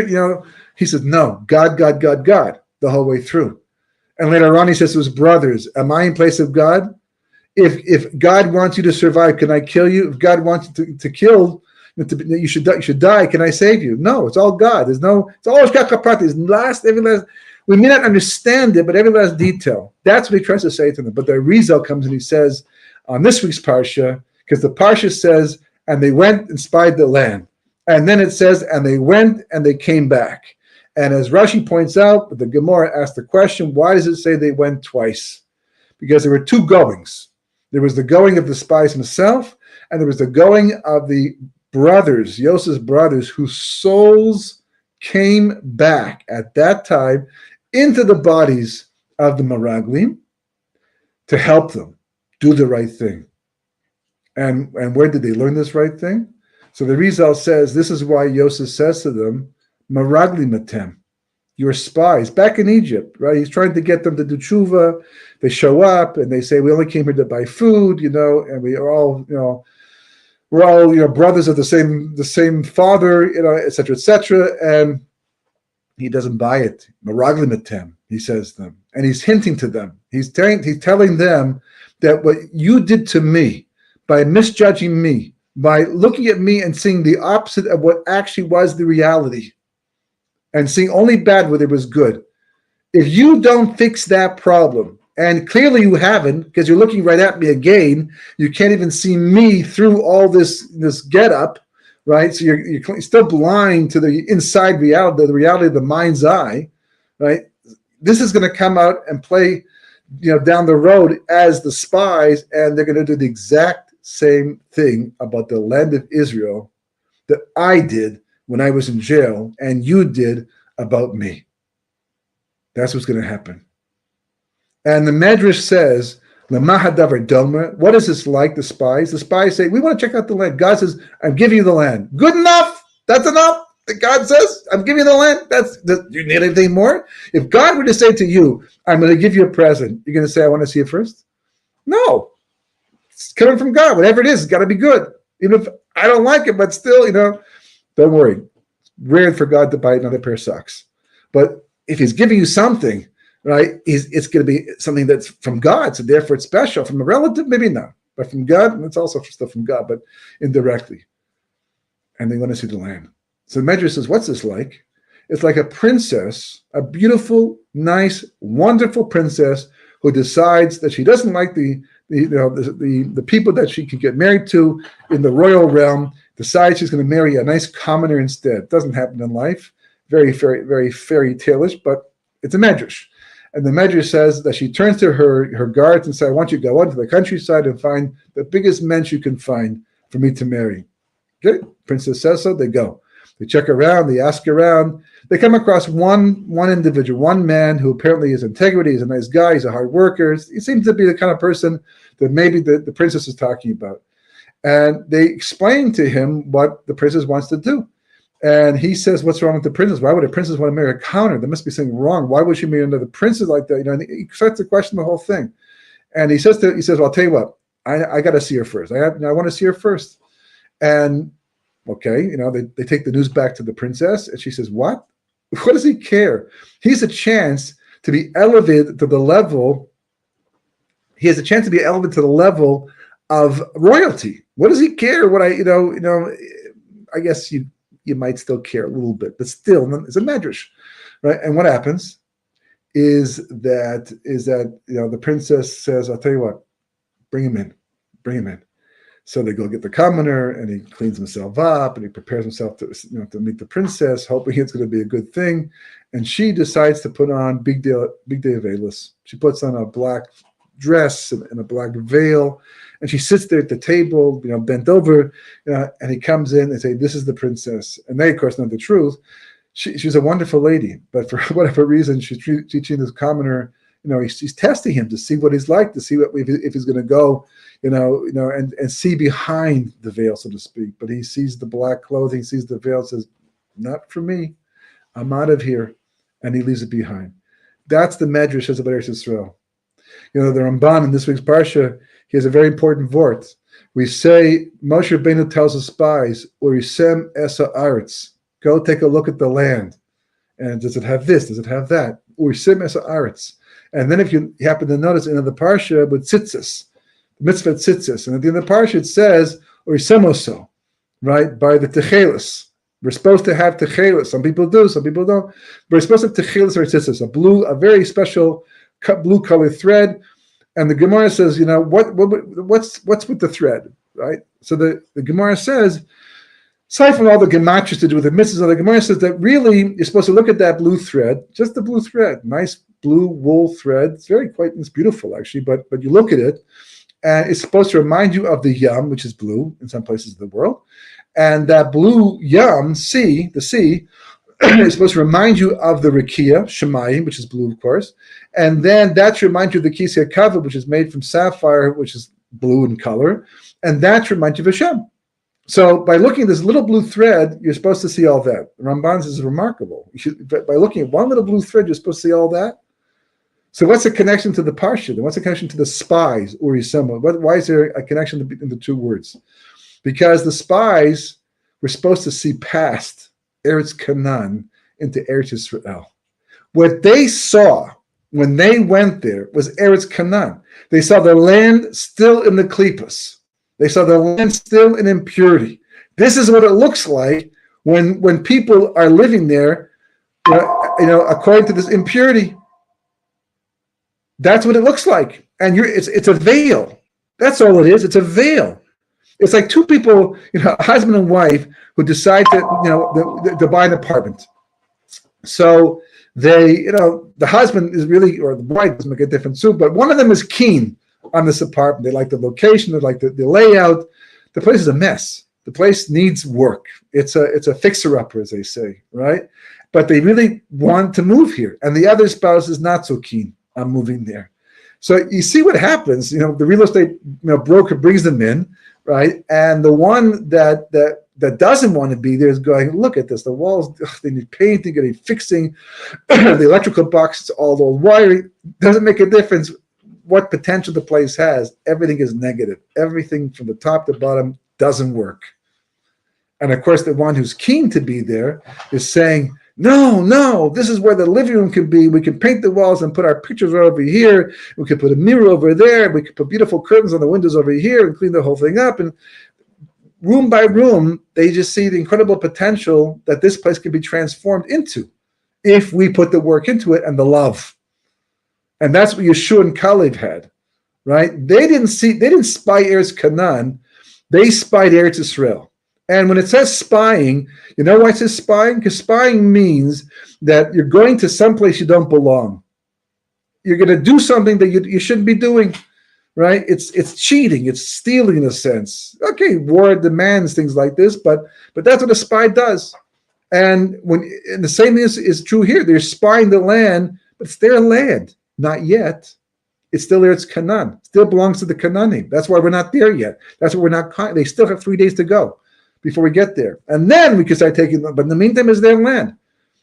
He says no, God the whole way through, And later on, he says to his brothers, am I in place of God? If God wants you to survive, can I kill you? If God wants you to kill, you should die. Can I save you? No, it's all God. It's all shkaka practice. Every last. We may not understand it, but every last detail. That's what he tries to say to them. But the Rizal comes and he says on this week's parsha, because the parsha says, and they went and spied the land, and then it says, and they went and they came back. And as Rashi points out, the Gemara asked the question, why does it say they went twice? Because there were two goings. There was the going of the spies himself, and there was the going of the brothers, Yosef's brothers, whose souls came back at that time into the bodies of the Meraglim to help them do the right thing. And where did they learn this right thing? So the Rizal says, this is why Yosef says to them, Meraglim atem, your spies, back in Egypt, right? He's trying to get them to do tshuva. They show up and they say, we only came here to buy food, and we are all, we're all, brothers of the same father, et cetera, and he doesn't buy it. Meraglim atem, he says to them, and he's hinting to them. He's telling them that what you did to me by misjudging me, by looking at me and seeing the opposite of what actually was the reality, and seeing only bad where there was good. If you don't fix that problem, and clearly you haven't, because you're looking right at me again, you can't even see me through all this get-up, right? So you're still blind to the inside reality, the reality of the mind's eye, right? This is going to come out and play, down the road as the spies, and they're going to do the exact same thing about the land of Israel that I did when I was in jail, and you did about me. That's what's going to happen. And the Medrash says, what is this like, the spies? The spies say, we want to check out the land. God says, I'm giving you the land. Good enough. That's enough. God says, I'm giving you the land. Do you need anything more? If God were to say to you, I'm going to give you a present, you're going to say, I want to see it first? No. It's coming from God. Whatever it is, it's got to be good. Even if I don't like it, but still, don't worry. It's rare for God to buy another pair of socks. But if he's giving you something, right, it's going to be something that's from God, so therefore it's special. From a relative, maybe not. But from God, it's also stuff from God, but indirectly. And they want to see the land. So the Medrash says, what's this like? It's like a princess, a beautiful, nice, wonderful princess who decides that she doesn't like the people that she can get married to in the royal realm, decides she's going to marry a nice commoner instead. Doesn't happen in life. Very, very, very fairy tale-ish, but it's a Medrash. And the Medrash says that she turns to her guards and says, I want you to go out to the countryside and find the biggest men you can find for me to marry. Okay, princess says so, they go. They check around, they ask around. They come across one individual, one man who apparently has integrity, he's a nice guy, he's a hard worker. He seems to be the kind of person that maybe the princess is talking about. And they explain to him what the princess wants to do. And he says, what's wrong with the princess? Why would a princess want to marry a commoner? There must be something wrong. Why would she marry another princess like that? And he starts to question the whole thing. And he says, well, I'll tell you what, I got to see her first. I want to see her first. And okay, they take the news back to the princess, and she says, what? What does he care? He's a chance to be elevated to the level. He has a chance to be elevated to the level of royalty. What does he care? What I guess you might still care a little bit, but still, it's a medrash, right? And what happens is that the princess says, I'll tell you what, bring him in. So they go get the commoner, and he cleans himself up, and he prepares himself to meet the princess, hoping it's going to be a good thing. And she decides to put on big day of Eilis. She puts on a black dress and a black veil, and she sits there at the table, bent over, and he comes in and say, this is the princess. And they, of course, know the truth. She's a wonderful lady, but for whatever reason, she's teaching this commoner, he's testing him to see what he's like, to see if he's going to go, and see behind the veil, so to speak. But he sees the black clothing, sees the veil, says, not for me. I'm out of here. And he leaves it behind. That's the Medrash of Eretz Yisroel. The Ramban in this week's Parsha, he has a very important vort. We say, Moshe Rabbeinu tells the spies, Urisem esa aretz, go take a look at the land. And does it have this? Does it have that? Urisim es haaretz. And then if you happen to notice in the parsha with tzitzis, mitzvah tzitzis, and at the end of the parsha it says urisemoso, right, by the techelis. We're supposed to have techelis. Some people do, some people don't. But we're supposed to have techelis or tzitzis, a very special blue colored thread. And the Gemara says, what's with the thread, right? So the Gemara says, aside from all the gematrias to do with the mitzvahs, the Gemara says that really you're supposed to look at that blue thread, just the blue thread, nice blue wool thread. It's beautiful actually, but you look at it, and it's supposed to remind you of the Yam, which is blue in some places of the world. And that blue Yam, the sea, is supposed to remind you of the Rakia, Shemayim, which is blue, of course. And then that should remind you of the Kisei Kavod, which is made from sapphire, which is blue in color. And that should remind you of Hashem. So by looking at this little blue thread, you're supposed to see all that. Ramban says remarkable. By looking at one little blue thread, you're supposed to see all that. So what's the connection to the Parsha? And what's the connection to the spies, Uri Sema? Why is there a connection in the two words? Because the spies were supposed to see past Eretz Canaan into Eretz Yisrael. What they saw when they went there was Eretz Canaan. They saw the land still in the klipas. They saw the land still in impurity. This is what it looks like when people are living there, according to this impurity. That's what it looks like. And it's a veil. That's all it is. It's a veil. It's like two people, a husband and wife, who decide to buy an apartment. So they, the husband is really, or the wife doesn't make a difference too, but one of them is keen on this apartment. They like the location, they like the layout. The place is a mess. The place needs work. It's a fixer-upper, as they say, right? But they really want to move here, and the other spouse is not so keen on moving there. So you see what happens. The real estate broker brings them in, right? And the one that doesn't want to be there is going, look at this. The walls, they need painting, they need fixing. The electrical box, it's all old wiring. Doesn't make a difference what potential the place has. Everything is negative. Everything from the top to bottom doesn't work. And of course, the one who's keen to be there is saying, no, this is where the living room can be. We can paint the walls and put our pictures right over here. We could put a mirror over there. We could put beautiful curtains on the windows over here and clean the whole thing up. And room by room, they just see the incredible potential that this place can be transformed into if we put the work into it and the love. And that's what Yeshua and Kalev had, right? They didn't spy Eretz Canaan. They spied Eretz Yisrael. And when it says spying, you know why it says spying? Because spying means that you're going to someplace you don't belong. You're going to do something that you shouldn't be doing, right? It's cheating. It's stealing in a sense. Okay, war demands things like this, but that's what a spy does. And the same is true here. They're spying the land, but it's their land. Not yet. It's still Eretz Canaan. It still belongs to the Canaanim. That's why we're not there yet. That's why we're not. They still have 3 days to go before we get there. And then we can start taking them. But in the meantime, it's their land.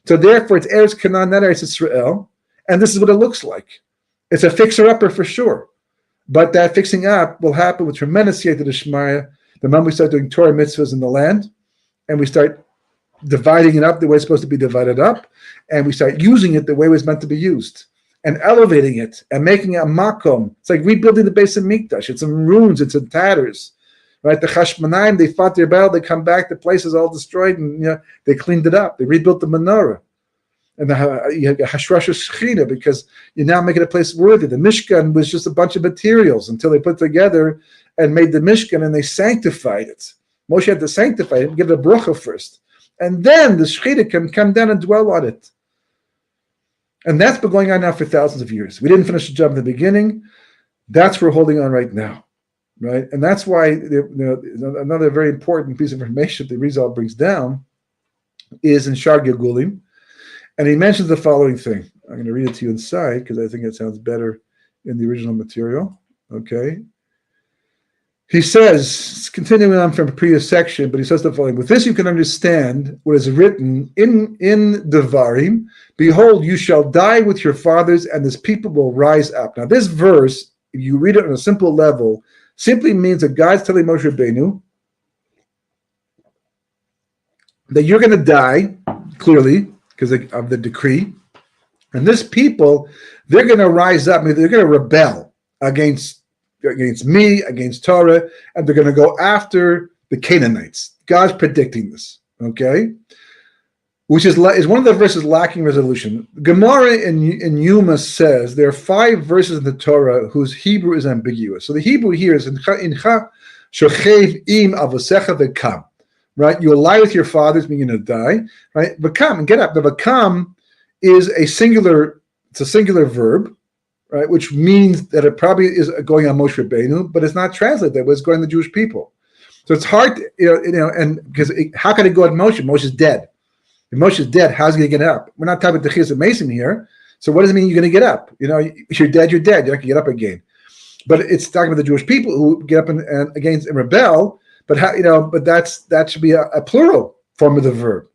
So therefore, it's Eretz Canaan, not Eretz Yisrael. And this is what it looks like. It's a fixer-upper for sure. But that fixing up will happen with tremendous Yetzer D'Shmaya the moment we start doing Torah mitzvahs in the land, and we start dividing it up the way it's supposed to be divided up, and we start using it the way it was meant to be used, and elevating it, and making it a makom. It's like rebuilding the base of Mikdash. It's in ruins, it's in tatters. Right, the Chashmonaim, they fought their battle, they come back, the place is all destroyed, and they cleaned it up. They rebuilt the menorah. And you have Hashrash Shechina, because you're now making a place worthy. The Mishkan was just a bunch of materials until they put together and made the Mishkan, and they sanctified it. Moshe had to sanctify it, give it a bracha first. And then the Shechina can come down and dwell on it. And that's been going on now for thousands of years. We didn't finish the job in the beginning. That's what we're holding on right now. Right, and that's why another very important piece of information that the Rizal brings down is in Shar Gilgulim, and he mentions the following thing. I'm going to read it to you inside because I think it sounds better in the original material. Okay, he says, continuing on from a previous section, but he says the following: with this you can understand what is written in Devarim. Behold, you shall die with your fathers, and this people will rise up. Now, this verse, if you read it on a simple level, simply means that God's telling Moshe Rabbeinu that you're going to die, clearly, because of the decree. And this people, they're going to rise up. They're going to rebel against me, against Torah, and they're going to go after the Canaanites. God's predicting this, okay? Which is one of the verses lacking resolution. Gemara in Yuma says there are 5 verses in the Torah whose Hebrew is ambiguous. So the Hebrew here is Incha shochev im avosecha v'kam, right? You will lie with your fathers, meaning you're going to die, right? V'kam, and get up. The v'kam is a singular verb, right? Which means that it probably is going on Moshe Rabbeinu, but it's not translated that way. It's going on the Jewish people. So it's hard, and because how can it go on Moshe? Moshe's dead. If Moshe is dead, how's he going to get up? We're not talking about the Chiyas Mason here. So what does it mean you're going to get up? If you're dead, you're dead. You're not going to get up again. But it's talking about the Jewish people who get up and against and rebel. But but that should be a plural form of the verb.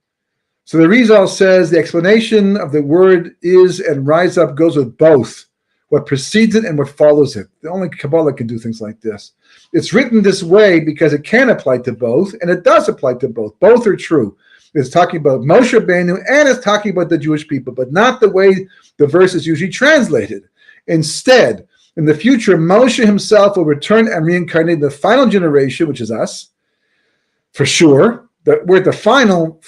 So the Rizal says the explanation of the word is and rise up goes with both what precedes it and what follows it. The only Kabbalah can do things like this. It's written this way because it can apply to both, and it does apply to both. Both are true. It's talking about Moshe Rabbeinu and it's talking about the Jewish people, but not the way the verse is usually translated. Instead, in the future, Moshe himself will return and reincarnate the final generation, which is us, for sure. We're at the final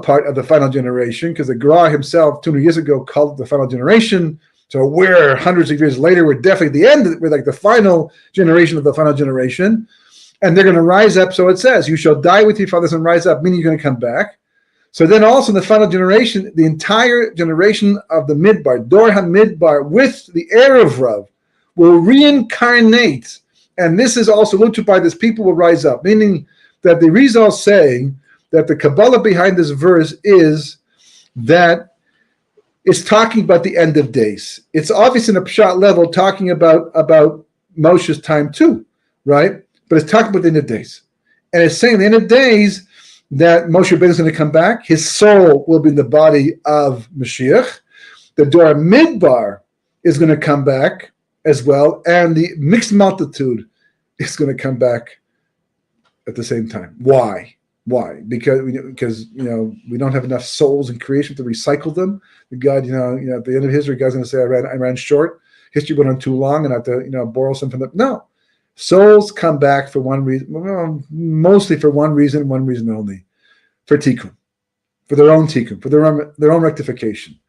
part of the final generation, because the Gra himself 200 years ago called it the final generation. So we're hundreds of years later, we're definitely at the end, we're like the final generation of the final generation. And they're going to rise up. So it says, you shall die with your fathers and rise up, meaning you're going to come back. So then also in the final generation, the entire generation of the Midbar, Dor HaMidbar, with the Erev Rav, will reincarnate. And this is also looked by this people will rise up, meaning that the Rizal saying that the Kabbalah behind this verse is that it's talking about the end of days. It's obviously in a pshat level talking about Moshe's time too, right? But it's talking about the end of days. And it's saying the end of days that Moshe Rabbeinu is going to come back. His soul will be in the body of Mashiach. The Dor Midbar is going to come back as well. And the mixed multitude is going to come back at the same time. Why? Because we don't have enough souls in creation to recycle them. God, at the end of history, God's going to say, I ran short. History went on too long, and I have to, borrow something. No. Souls come back for one reason, mostly for one reason only, for tikkun, for their own tikkun, for their own rectification.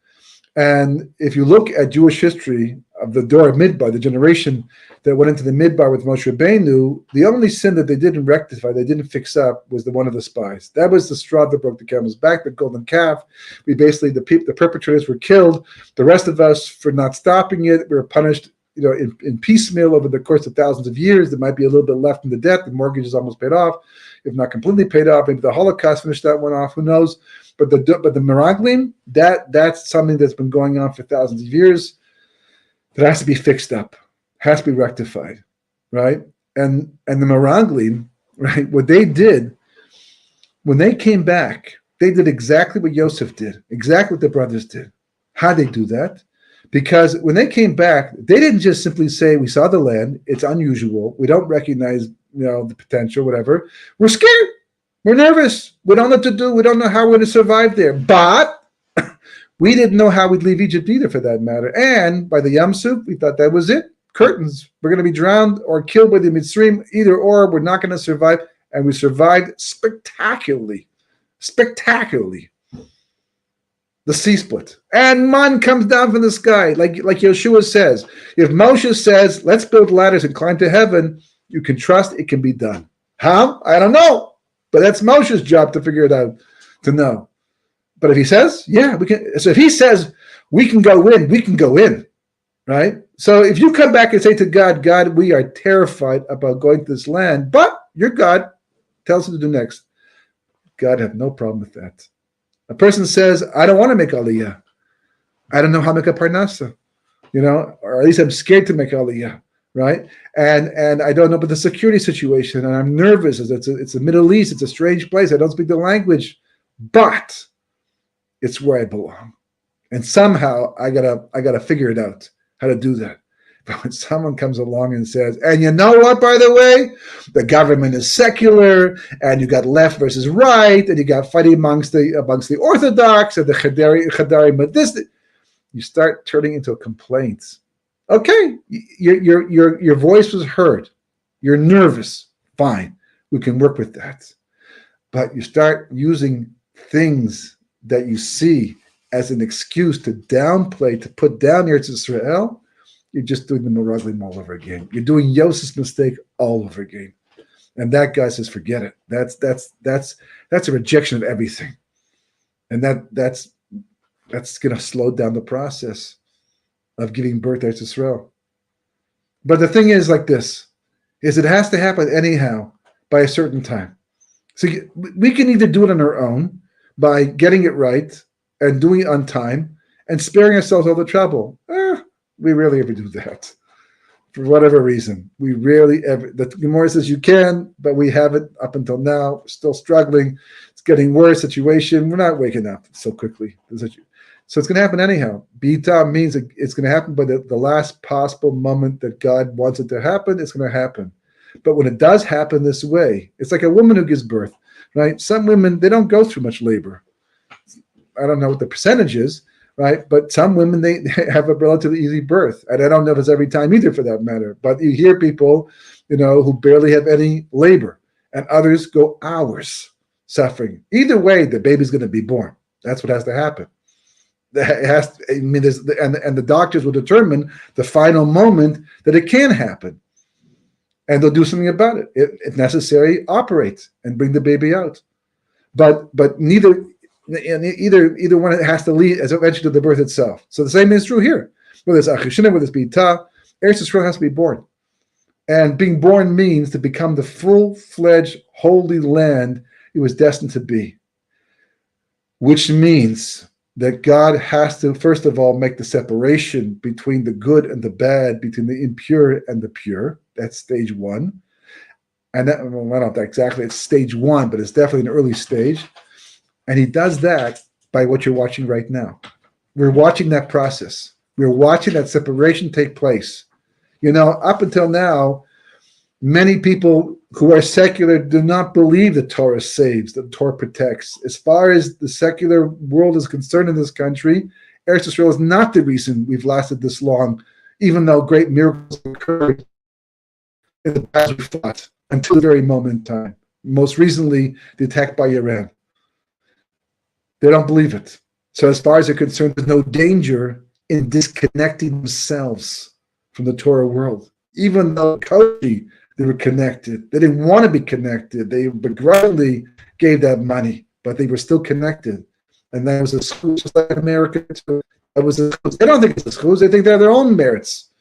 And if you look at Jewish history of the Dor Midbar, the generation that went into the Midbar with Moshe Rabbeinu, the only sin that they didn't rectify, they didn't fix up, was the one of the spies. That was the straw that broke the camel's back, the golden calf. We basically, the perpetrators were killed. The rest of us, for not stopping it, we were punished in piecemeal over the course of thousands of years. There might be a little bit left in the debt. The mortgage is almost paid off, if not completely paid off. Maybe the Holocaust finished that one off. Who knows? But the Meraglim, that's something that's been going on for thousands of years. That has to be fixed up, has to be rectified, right? And the Meraglim, right? What they did when they came back, they did exactly what Yosef did, exactly what the brothers did. How did they do that? Because when they came back, they didn't just simply say, we saw the land, it's unusual, we don't recognize the potential, whatever. We're scared, we're nervous, we don't know what to do, we don't know how we're going to survive there. But we didn't know how we'd leave Egypt either, for that matter. And by the Yam Suf, we thought that was it. Curtains, we're going to be drowned or killed by the Mitzrayim, either or, we're not going to survive. And we survived spectacularly. The sea split. And man comes down from the sky, like Yeshua says. If Moshe says, let's build ladders and climb to heaven, you can trust it can be done. How? I don't know. But that's Moshe's job to figure it out, to know. But if he says, yeah, we can. So if he says, we can go in, right? So if you come back and say to God, God, we are terrified about going to this land, but your God tells us to do next. God have no problem with that. A person says, I don't want to make Aliyah. I don't know how to make a Parnasa, or at least I'm scared to make Aliyah, right? And I don't know about the security situation, and I'm nervous. It's the Middle East. It's a strange place. I don't speak the language, but it's where I belong. And somehow I gotta figure it out, how to do that. But when someone comes along and says, and you know what, by the way, the government is secular, and you got left versus right, and you got fighting amongst the Orthodox and the Chadari Madistic, you start turning into a complaint. Okay, your voice was heard. You're nervous. Fine, we can work with that. But you start using things that you see as an excuse to downplay, to put down Eretz Yisrael. You're just doing the Meraglim all over again. You're doing Yosef's mistake all over again. And that guy says, forget it. That's a rejection of everything. And that's going to slow down the process of giving birth to Eretz Yisrael. But the thing is like this, is it has to happen anyhow by a certain time. So we can either do it on our own by getting it right and doing it on time and sparing ourselves all the trouble. We rarely ever do that. For whatever reason, we rarely ever. The Gemara says you can, but we haven't up until now. We're still struggling. It's getting worse situation. We're not waking up so quickly. So it's going to happen anyhow. Bita means it's going to happen by the last possible moment that God wants it to happen. It's going to happen. But when it does happen this way, it's like a woman who gives birth, right? Some women, they don't go through much labor. I don't know what the percentage is, right? But some women, they have a relatively easy birth. And I don't know if it's every time either for that matter. But you hear people, who barely have any labor. And others go hours suffering. Either way, the baby's going to be born. That's what has to happen. It has to, and the doctors will determine the final moment that it can happen. And they'll do something about it. If necessary, operate and bring the baby out. But neither one has to lead as eventually to the birth itself. So the same is true here. Whether it's Achishina, whether it's Bita, Eretz Yisrael has to be born. And being born means to become the full-fledged holy land it was destined to be. Which means that God has to, first of all, make the separation between the good and the bad, between the impure and the pure. That's stage one. And that, well, I don't know exactly, it's stage one, but it's definitely an early stage. And he does that by what you're watching right now. We're watching that process. We're watching that separation take place. Up until now, many people who are secular do not believe the Torah saves, the Torah protects. As far as the secular world is concerned in this country, Eretz Yisrael is not the reason we've lasted this long, even though great miracles occurred in the past we fought until the very moment in time. Most recently, the attack by Iran. They don't believe it. So as far as they're concerned, there's no danger in disconnecting themselves from the Torah world. Even though culturally they were connected. They didn't want to be connected. They begrudgingly gave that money, but they were still connected. And that was a school, just like America too. That was a school. They don't think it's a school. They think they have their own merits.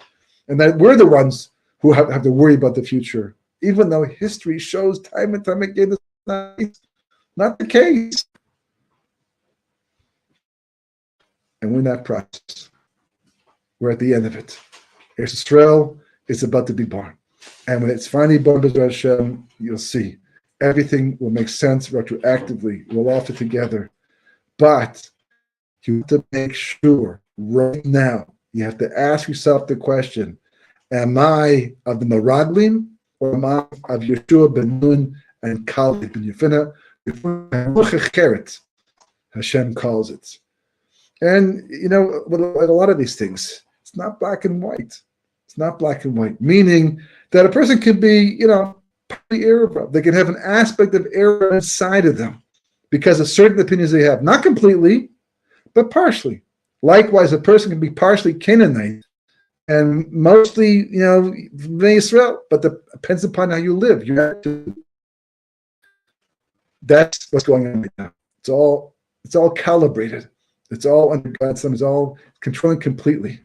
And that we're the ones who have to worry about the future. Even though history shows time and time again that's not the case. And we're in that process. We're at the end of it. Eretz Yisrael is about to be born. And when it's finally born, B'ezras Hashem, you'll see. Everything will make sense retroactively. We'll all fit together. But you have to make sure right now, you have to ask yourself the question, am I of the Meraglim or am I of Yeshua ben Nun and Kaleb ben Yefunah? Hashem calls it. And, with a lot of these things, it's not black and white. It's not black and white, meaning that a person can be, partly error. They can have an aspect of error inside of them because of certain opinions they have. Not completely, but partially. Likewise, a person can be partially Canaanite and mostly, Bnei Yisrael, but it depends upon how you live. That's what's going on right now. It's all calibrated. It's all under God's thumb. It's all controlling completely.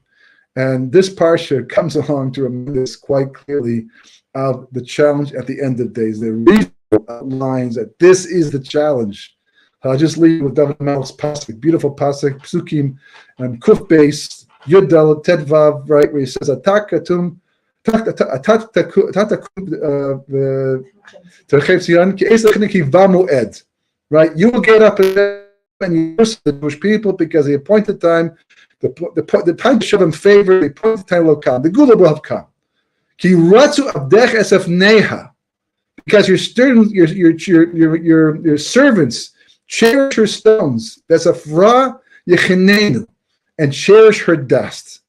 And this parsha comes along to remind us quite clearly of the challenge at the end of days. The reason outlines that this is the challenge. I'll just leave with David Melch's pasuk, beautiful pasuk, psukim, and kuf base, yud daled tet vav, right, where he says, "Atak katum, atat takum, right? You will get up and the Jewish people because the appointed time, the time to show them favor, the appointed time will come. The Gula will have come. Ki ratzu abdech esef neha, because your servants cherish her stones. That's afra yechinenu, and cherish her dust.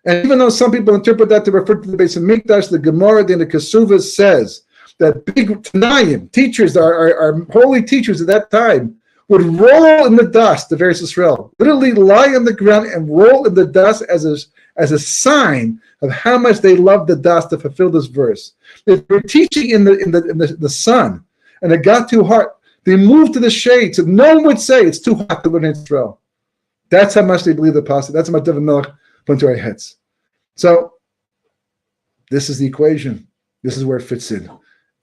And even though some people interpret that to refer to the Beis Hamikdash, the Gemara in the Kesuvah says that big Tanayim teachers, our holy teachers at that time, would roll in the dust of Eretz Yisrael, literally lie on the ground and roll in the dust as a sign of how much they loved the dust to fulfill this verse. If they're teaching in the sun and it got too hot, they moved to the shade, so no one would say it's too hot to learn Israel. That's how much they believe the pasuk. That's how much David Melech put into our heads. So this is the equation. This is where it fits in,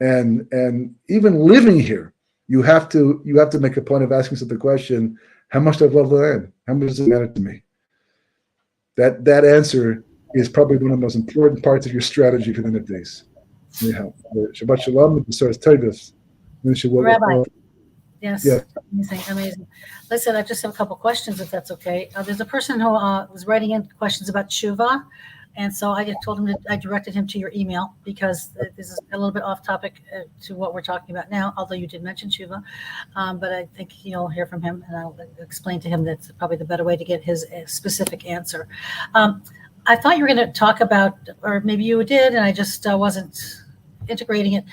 and even living here, you have to make a point of asking yourself the question: how much do I love the land? How much does it matter to me? That answer is probably one of the most important parts of your strategy for the next days. Shabbat shalom and B'soras Tovos. Rabbi. Yes, yeah. Amazing. Listen, I just have a couple questions, if that's okay. There's a person who was writing in questions about tshuva, and so I told him I directed him to your email because this is a little bit off topic to what we're talking about now, although you did mention tshuva, but I think you'll hear from him, and I'll explain to him that's probably the better way to get his specific answer. I thought you were going to talk about, or maybe you did, and I just wasn't integrating it.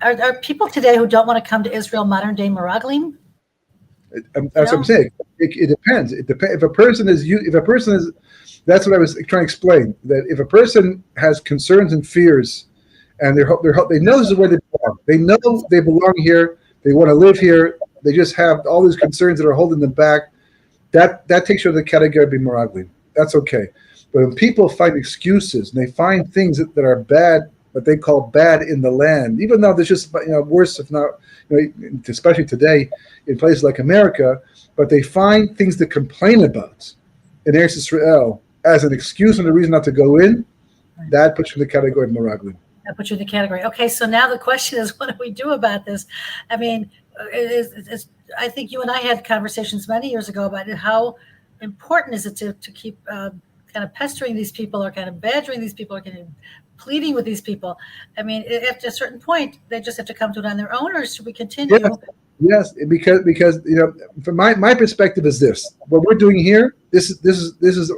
Are people today who don't want to come to Israel modern day Meraglim? That's what I'm saying. It depends. It depends. If a person is, that's what I was trying to explain. That if a person has concerns and fears, and they know this is where they belong. They know they belong here. They want to live here. They just have all these concerns that are holding them back. That takes you to the category of being Meraglim. That's okay. But when people find excuses and they find things that are bad, what they call bad in the land, even though there's just worse, if not, especially today in places like America, but they find things to complain about in Eretz Yisrael as an excuse and a reason not to go in. That puts you in the category of Meraglim. That puts you in the category. Okay, so now the question is, what do we do about this? I mean, I think you and I had conversations many years ago about how important is it to keep kind of pestering these people, or kind of badgering these people, or kind of pleading with these people. I mean, after a certain point, they just have to come to it on their own, or should we continue? Yes, because from my perspective is this: what we're doing here, this is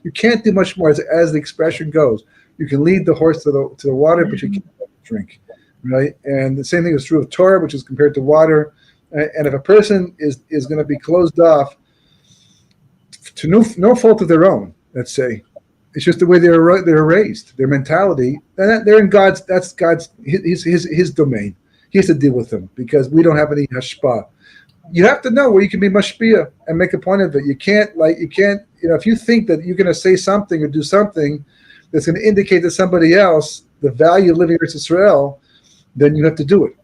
you can't do much more, as the expression goes. You can lead the horse to the water, but you can't drink, right? And the same thing is true of Torah, which is compared to water. And if a person is going to be closed off to no fault of their own, let's say, it's just the way they're raised, their mentality, and they're in God's. That's God's his domain. He has to deal with them because we don't have any hashpah. You have to know where you can be mashpia and make a point of it. You can't if you think that you're going to say something or do something that's going to indicate to somebody else the value of living in Eretz Yisrael, then you have to do it.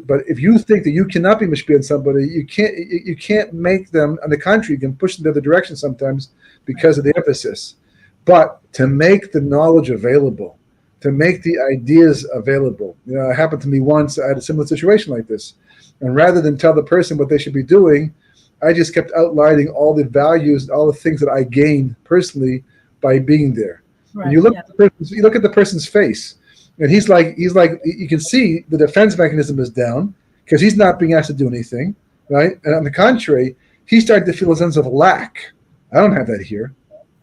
But if you think that you cannot be mashpia on somebody, you can't make them. On the contrary, you can push them the other direction sometimes because of the emphasis. But to make the knowledge available, to make the ideas available. It happened to me once. I had a similar situation like this. And rather than tell the person what they should be doing, I just kept outlining all the values, all the things that I gained personally by being there. Right, and you look at the person's face, and he's like, you can see the defense mechanism is down because he's not being asked to do anything, right? And on the contrary, he's starting to feel a sense of lack. I don't have that here.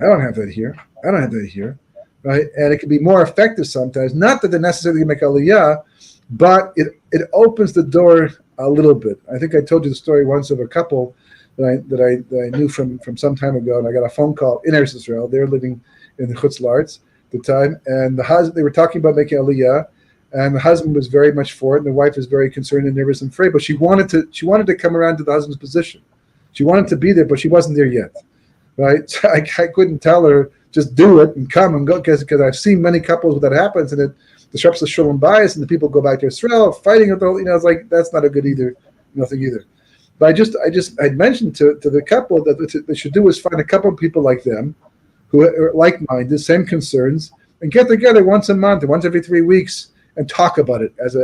I don't have that here. I don't have that here, right? And it can be more effective sometimes. Not that they're necessarily make aliyah, but it opens the door a little bit. I think I told you the story once of a couple that I knew from some time ago, and I got a phone call in Eretz Yisrael. They were living in the Chutz La'aretz at the time, and they were talking about making aliyah, and the husband was very much for it, and the wife was very concerned and nervous and afraid. But she wanted to come around to the husband's position. She wanted to be there, but she wasn't there yet, right? So I couldn't tell her just do it and come and go because I've seen many couples where that happens, and it disrupts the shalom bias, and the people go back to Israel fighting with all. It's like that's not a good either, nothing either. But I'd mentioned to the couple that what they should do is find a couple of people like them who are like-minded, same concerns, and get together once a month or once every 3 weeks and talk about it as a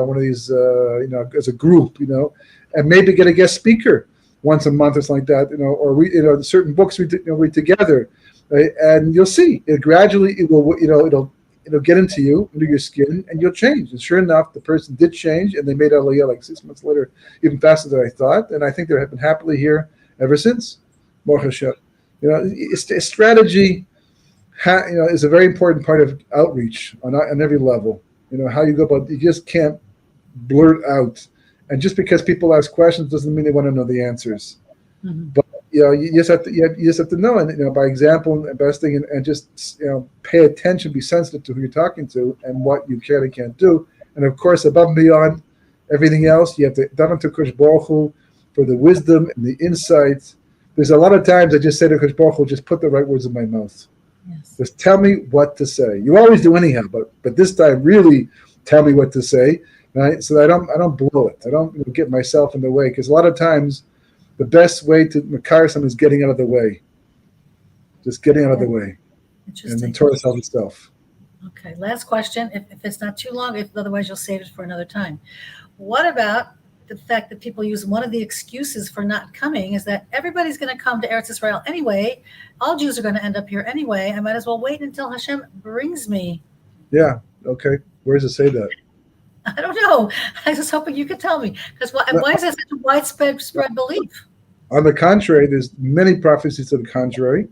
one of these as a group, and maybe get a guest speaker once a month or something like that, or we certain books we read together, right? And you'll see it gradually. It will it'll get into your skin, and you'll change. And sure enough, the person did change, and they made Aliyah like 6 months later, even faster than I thought. And I think they have been happily here ever since. Baruch Hashem. A strategy, is a very important part of outreach on every level. How you go about. You just can't blurt out, and just because people ask questions doesn't mean they want to know the answers. Mm-hmm. But you just have to know, and by example, investing, and just pay attention, be sensitive to who you're talking to and what you can and can't do, and of course, above and beyond everything else, you have to daven to Kosh Baruch Hu for the wisdom and the insight. There's a lot of times I just say to Kosh Baruch Hu, just put the right words in my mouth. Yes. Just tell me what to say. You always do anyhow, but this time really tell me what to say, right? So that I don't blow it. I don't get myself in the way, because a lot of times the best way to makar someone is getting out of the way. Just getting out of the way. And then Torah tells itself. Okay, last question. If it's not too long, otherwise you'll save it for another time. What about the fact that people use one of the excuses for not coming is that everybody's going to come to Eretz Yisrael anyway. All Jews are going to end up here anyway. I might as well wait until Hashem brings me. Yeah, okay. Where does it say that? I don't know. I was hoping you could tell me. Because why is that such a widespread belief? On the contrary, there's many prophecies to the contrary.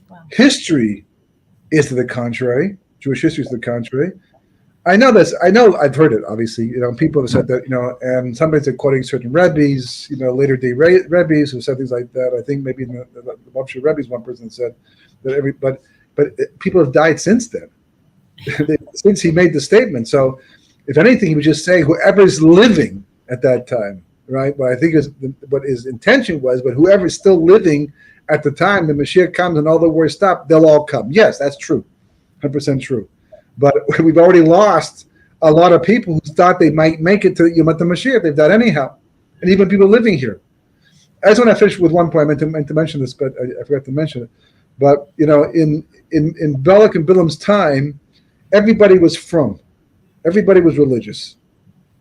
Wow. History is to the contrary. Jewish history is to the contrary. I know this. I know I've heard it, obviously. People have said that, and somebody's quoting certain rabbis, later day rabbis who said things like that. I think maybe the Babsha rabbis, one person said that but people have died since then, since he made the statement. So if anything, he was just saying whoever's living at that time, right? But I think what his intention was, but whoever's still living at the time, the Mashiach comes and all the wars stop, they'll all come. Yes, that's true. 100% true. But we've already lost a lot of people who thought they might make it to Yom Mashiach. They've died anyhow. And even people living here. I just want to finish with one point. I meant to mention this, but I forgot to mention it. But, in Balak and Bilam's time, everybody was from. Everybody was religious.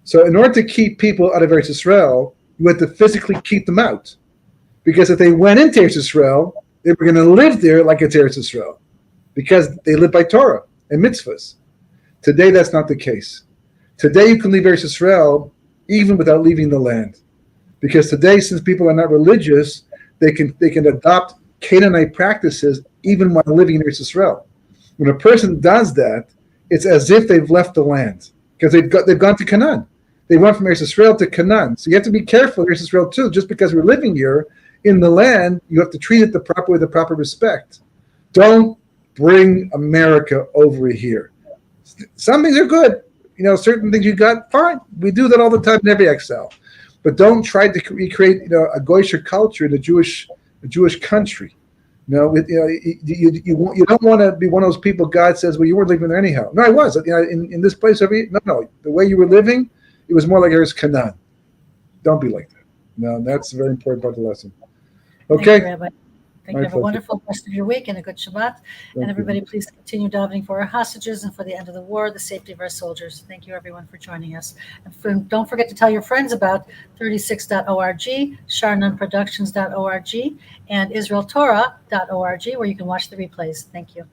So in order to keep people out of Eretz Yisrael, you had to physically keep them out. Because if they went into Eretz Yisrael, they were going to live there like it's Eretz Yisrael. Because they live by Torah and mitzvahs. Today, that's not the case. Today, you can leave Eretz Yisrael even without leaving the land. Because today, since people are not religious, they can adopt Canaanite practices even while living in Eretz Yisrael. When a person does that, it's as if they've left the land. Because they've gone to Canaan. They went from Eretz Yisrael to Canaan. So you have to be careful in Eretz Yisrael too. Just because we're living here in the land, you have to treat it with the proper respect. Don't bring America over here. Some things are good. Certain things you got, fine. We do that all the time in every exile. But don't try to recreate, a Goyish culture in a Jewish country. You don't want to be one of those people God says, well, you weren't living there anyhow. No, I was. In this place, no. The way you were living, it was more like Eretz Canaan. Don't be like that. No, that's a very important part of the lesson. Okay. Thank you, Rabbi. Thank you. Have a wonderful rest of your week and a good Shabbat. And everybody, please continue davening for our hostages and for the end of the war, the safety of our soldiers. Thank you, everyone, for joining us. And don't forget to tell your friends about 36.org, sharnunproductions.org, and israeltorah.org, where you can watch the replays. Thank you.